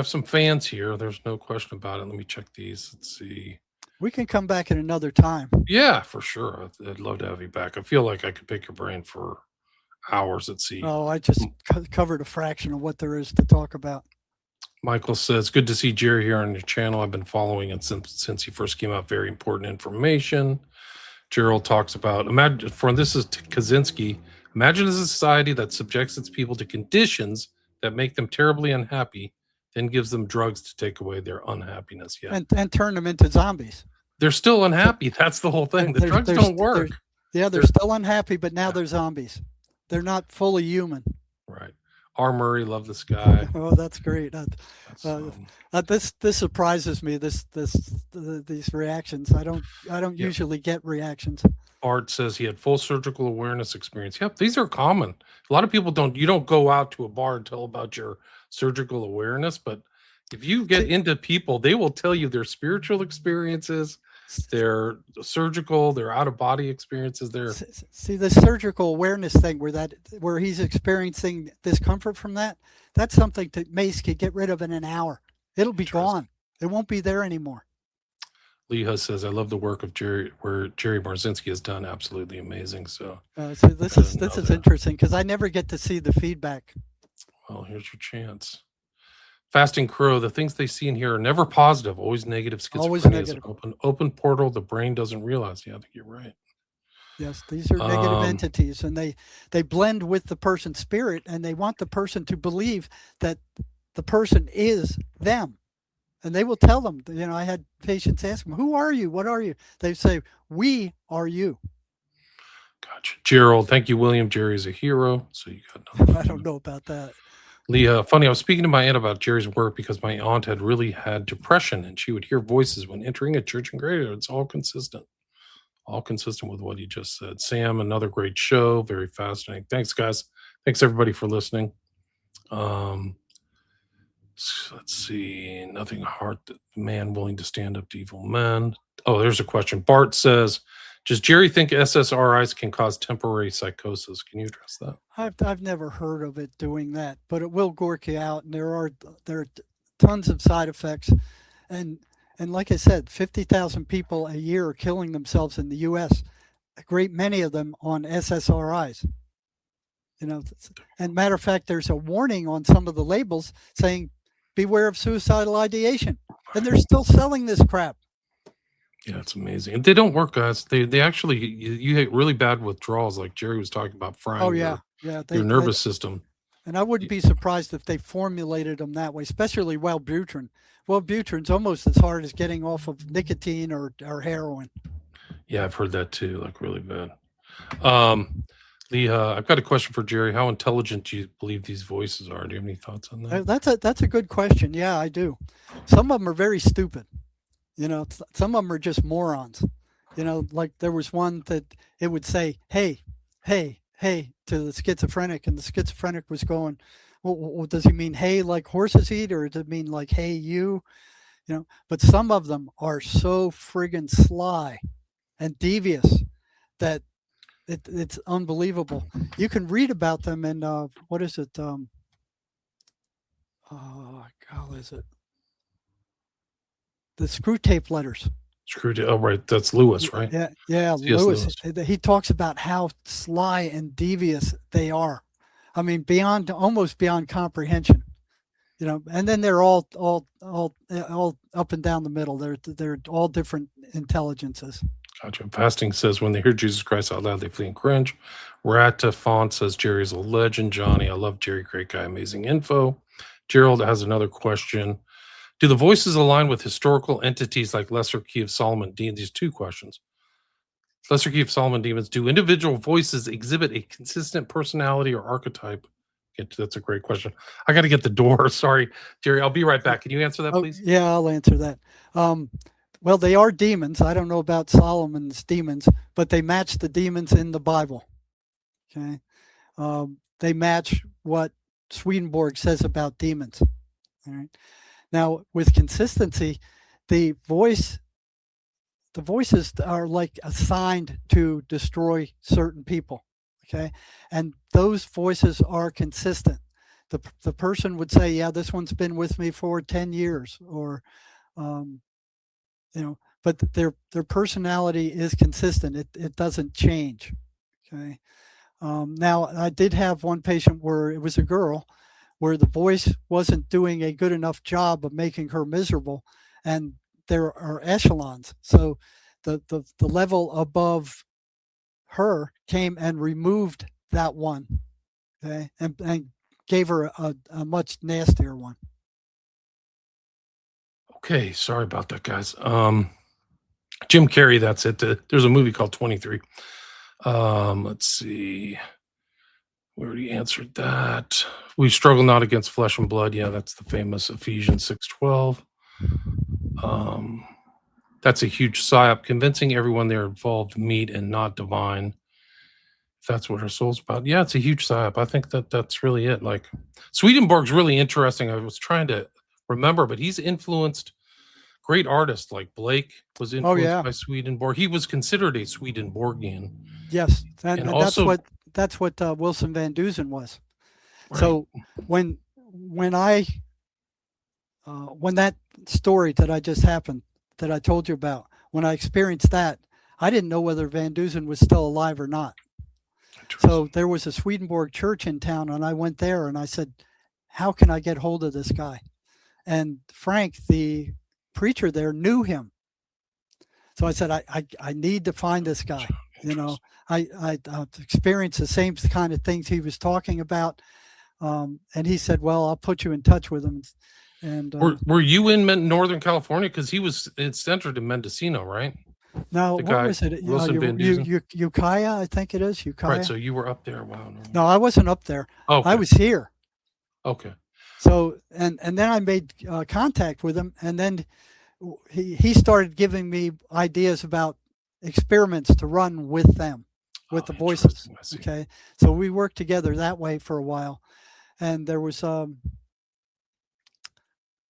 some fans here. There's no question about it. Let me check these. Let's see. We can come back at another time. Yeah, for sure. I'd love to have you back. I feel like I could pick your brain for hours at sea. Oh, I just covered a fraction of what there is to talk about. Michael says, "Good to see Jerry here on your channel. I've been following it since he first came out. Very important information." Gerald talks about, this is Kaczynski. "Imagine a society that subjects its people to conditions that make them terribly unhappy, then gives them drugs to take away their unhappiness." Yeah. And turn them into zombies. They're still unhappy. That's the whole thing. The drugs don't work. They're still unhappy, but now they're zombies. They're not fully human. Right. R. Murray, love this guy. Oh, that's great. This surprises me. These reactions. I don't usually get reactions. Art says he had full surgical awareness experience. Yep, these are common. A lot of people don't. You don't go out to a bar and tell about your surgical awareness, but if you get See, into people, they will tell you their spiritual experiences, their surgical, their out of body experiences. Their see the surgical awareness thing where he's experiencing discomfort from that's something that Mace could get rid of in an hour. It'll be gone. It won't be there anymore. Leha says, "I love the work of Jerry, where Jerry Marzinsky has done. Absolutely amazing." So this is interesting because I never get to see the feedback. Well, here's your chance. Fasting Crow, the things they see and hear are never positive, always negative. Schizophrenia Always negative. is an open portal the brain doesn't realize. Yeah, I think you're right. Yes, these are negative entities, and they blend with the person's spirit, and they want the person to believe that the person is them. And they will tell them, I had patients ask them, who are you? What are you? They say, we are you. Gotcha. Gerald, thank you, William. Jerry's a hero. So you got I don't know about that. Leah, funny, I was speaking to my aunt about Jerry's work because my aunt had really had depression and she would hear voices when entering a church and graveyard. It's all consistent with what you just said. Sam, another great show. Very fascinating. Thanks, guys. Thanks, everybody, for listening. Let's see. Nothing hard. Man willing to stand up to evil men. Oh, there's a question. Bart says, does Jerry think SSRIs can cause temporary psychosis? Can you address that? I've never heard of it doing that, but it will gork you out, and there are tons of side effects. And like I said, 50,000 people a year are killing themselves in the U.S. A great many of them on SSRIs. And matter of fact, there's a warning on some of the labels saying, beware of suicidal ideation. And they're still selling this crap. Yeah, it's amazing. And they don't work, guys. They actually, you get really bad withdrawals, like Jerry was talking about frying your nervous system. And I wouldn't be surprised if they formulated them that way, especially Wellbutrin. Wellbutrin's almost as hard as getting off of nicotine or heroin. Yeah, I've heard that too, like really bad. I've got a question for Jerry. How intelligent do you believe these voices are? Do you have any thoughts on that? That's a good question. Yeah, I do. Some of them are very stupid. Some of them are just morons. Like there was one that it would say, hey, hey, hey, to the schizophrenic, and the schizophrenic was going, well, does he mean hey like horses eat, or does it mean like hey you? But some of them are so friggin' sly and devious that it's unbelievable. You can read about them in what is it? Is it the Screw Tape Letters? Oh, right. That's Lewis, right? Yeah, Lewis. He talks about how sly and devious they are. I mean, almost beyond comprehension. And then they're all up and down the middle. They're all different intelligences. Gotcha. Fasting says, when they hear Jesus Christ out loud, they flee and cringe. Rata Font says, Jerry's a legend. Johnny, I love Jerry. Great guy. Amazing info. Gerald has another question. Do the voices align with historical entities like Lesser Key of Solomon demons? These two questions. Lesser Key of Solomon demons. Do individual voices exhibit a consistent personality or archetype? That's a great question. I got to get the door. Sorry, Jerry. I'll be right back. Can you answer that, please? Yeah, I'll answer that. Well, they are demons. I don't know about Solomon's demons, but they match the demons in the Bible. Okay. They match what Swedenborg says about demons. All right. Now, with consistency, the voices are like assigned to destroy certain people. Okay. And those voices are consistent. The person would say, yeah, this one's been with me for 10 years, or, but their personality is consistent. It doesn't change. Okay. Now, I did have one patient where it was a girl where the voice wasn't doing a good enough job of making her miserable, and there are echelons. So the level above her came and removed that one, okay, and gave her a much nastier one. Okay, sorry about that, guys. Jim Carrey, that's it. There's a movie called 23. Let's see. We already answered that. We struggle not against flesh and blood. Yeah, that's the famous Ephesians 6:12. That's a huge psyop, convincing everyone they're involved meat and not divine. If that's what her soul's about. Yeah, it's a huge psyop. I think that that's really it. Like Swedenborg's really interesting. I was trying to remember, but he's influenced great artists like Blake was Oh influenced yeah, by Swedenborg. He was considered a Swedenborgian. yes, And and also that's what Wilson Van Dusen was. right. So when I when that story that I just happened that I told you about, when I experienced that, I didn't know whether Van Dusen was still alive or not. So there was a Swedenborg church in town, and I went there and I said, "How can I get hold of this guy?" And Frank, the preacher there, knew him. So I said, I need to find this guy. You know, I experienced the same kind of things he was talking about. And he said, well, I'll put you in touch with him. And were you in Northern California? Because it's centered in Mendocino, right? now, The what guy, was it? Wilson Van Dusen? Ukiah, I think it is. Ukiah. Right. So you were up there. Wow. No, I wasn't up there. Okay. I was here. Okay. So, and then I made contact with him, and then he started giving me ideas about experiments to run with them, with the voices. Okay. So we worked together that way for a while. And there was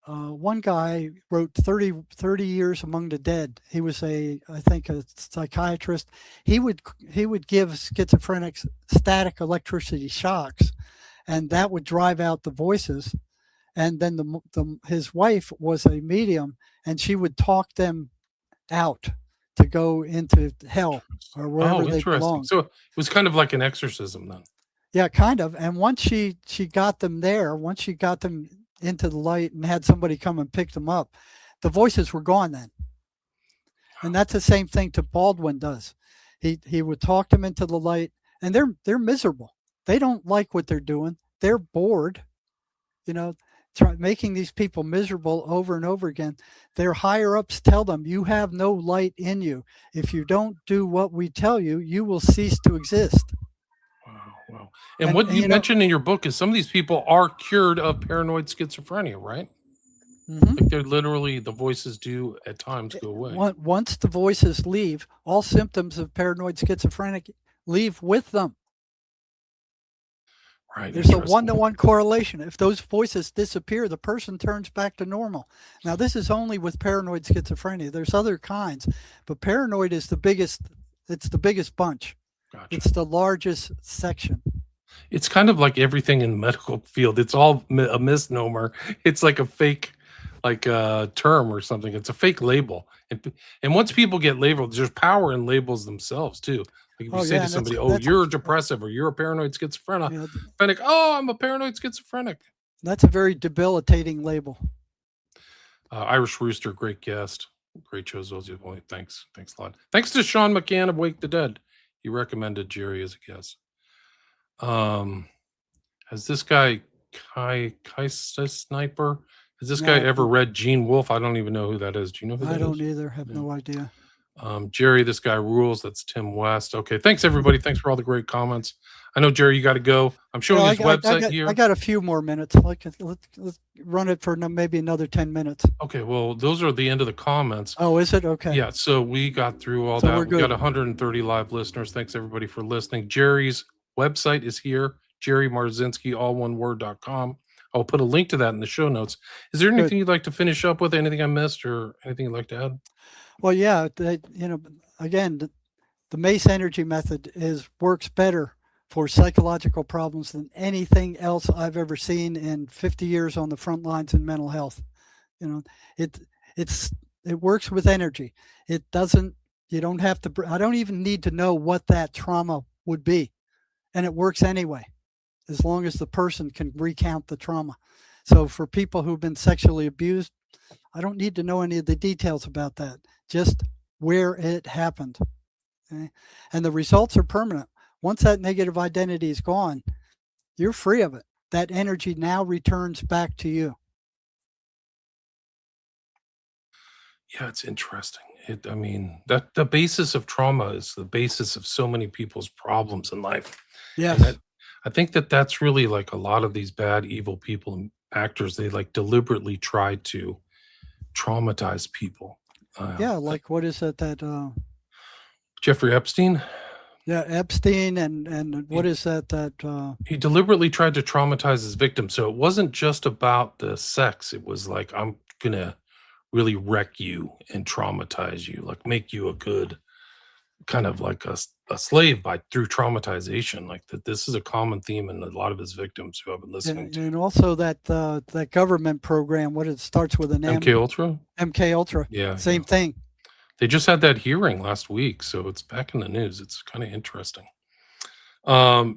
one guy wrote 30 Years Among the Dead. He was I think a psychiatrist. He would give schizophrenics static electricity shocks, and that would drive out the voices. And then his wife was a medium, and she would talk them out to go into hell or wherever they belong. So it was kind of like an exorcism then. Yeah, kind of. And once she got them there, once she got them into the light and had somebody come and pick them up, the voices were gone then. And that's the same thing to Baldwin does. He would talk them into the light, and they're miserable. They don't like what they're doing. They're bored, you know, making these people miserable over and over again. Their higher ups tell them, you have no light in you. If you don't do what we tell you, you will cease to exist. Wow. And what you mentioned in your book is some of these people are cured of paranoid schizophrenia, right? Mm-hmm. Like they're literally, the voices do at times go away. Once the voices leave, all symptoms of paranoid schizophrenic leave with them. Right. There's a 1-to-1 correlation. If those voices disappear, the person turns back to normal. Now, this is only with paranoid schizophrenia. There's other kinds, but paranoid is the biggest. It's the biggest bunch. Gotcha. It's the largest section. It's kind of like everything in the medical field. It's all a misnomer. It's like a fake, like term or something. It's a fake label. And once people get labeled, there's power in labels themselves too. Like if you say to somebody, "Oh, you're depressive," or "You're a paranoid schizophrenic," "Oh, I'm a paranoid schizophrenic." That's a very debilitating label. Irish Rooster, great guest, great shows. Thanks a lot. Thanks to Sean McCann of Wake the Dead. He recommended Jerry as a guest. Has this guy Kai Sniper? Has this guy ever read Gene Wolfe? I don't even know who that is. Do you know who that is? I don't either. Have no idea. Jerry, this guy rules. That's Tim West. Okay, thanks everybody. Thanks for all the great comments. I know Jerry, you got to go. I'm showing his website here. I got a few more minutes. Let's run it for maybe another 10 minutes. Okay, well, those are the end of the comments. Oh, is it? Okay. Yeah, so we got through all that. We got 130 live listeners. Thanks everybody for listening. Jerry's website is here, Jerry Marzinsky, all1word.com. I'll put a link to that in the show notes. Is there anything you'd like to finish up with? Anything I missed or anything you'd like to add? Well, yeah, again, the MACE energy method works better for psychological problems than anything else I've ever seen in 50 years on the front lines in mental health. It works with energy. It doesn't. You don't have to. I don't even need to know what that trauma would be, and it works anyway, as long as the person can recount the trauma. So for people who've been sexually abused, I don't need to know any of the details about that, just where it happened. Okay? And the results are permanent. Once that negative identity is gone, you're free of it. That energy now returns back to you. Yeah, it's interesting. That the basis of trauma is the basis of so many people's problems in life. Yes. I think that's really like a lot of these bad, evil people and actors, they like deliberately try to traumatize people. Yeah, like what is it that Jeffrey Epstein. yeah, Epstein and what is that He deliberately tried to traumatize his victim, so it wasn't just about the sex. It was like, I'm gonna really wreck you and traumatize you, like make you a good kind of like a slave by through traumatization. Like that, this is a common theme in a lot of his victims who I've been listening to. and also that government program, what it starts with an MK M, Ultra. MK Ultra, Yeah, yeah. same thing. They just had that hearing last week, so it's back in the news. It's kind of interesting.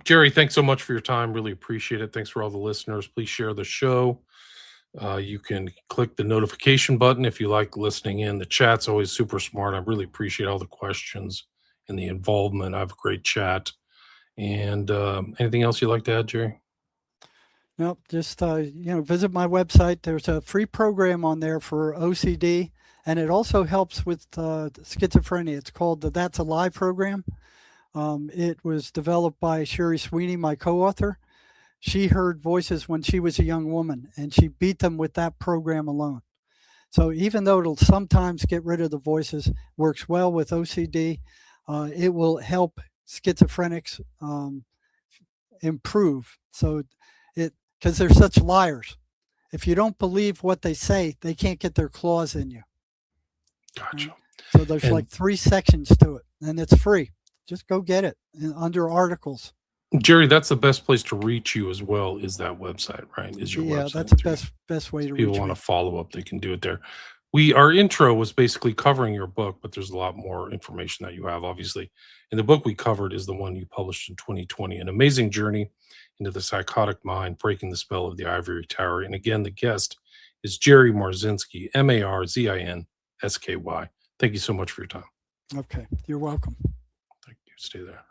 Jerry, thanks so much for your time. Really appreciate it. Thanks for all the listeners. Please share the show. You can click the notification button if you like listening in. The chat's always super smart. I really appreciate all the questions and the involvement. I have a great chat. And anything else you'd like to add, Jerry? Nope, just visit my website. There's a free program on there for OCD, and it also helps with schizophrenia. It's called the That's a Lie program. It was developed by Sherry Sweeney, my co-author. She heard voices when she was a young woman, and she beat them with that program alone. So even though it'll sometimes get rid of the voices, works well with OCD, it will help schizophrenics improve. So because they're such liars. If you don't believe what they say, they can't get their claws in you. Gotcha. Right? So there's like 3 sections to it, and it's free. Just go get it under articles. Jerry, that's the best place to reach you as well, is that website, right? Is your website. Yeah, that's the best way to reach people want to follow up, they can do it there. Our intro was basically covering your book, but there's a lot more information that you have, obviously. And the book we covered is the one you published in 2020, An Amazing Journey into the Psychotic Mind, Breaking the Spell of the Ivory Tower. And again, the guest is Jerry Marzinsky, Marzinsky. Thank you so much for your time. Okay, you're welcome. Thank you. Stay there.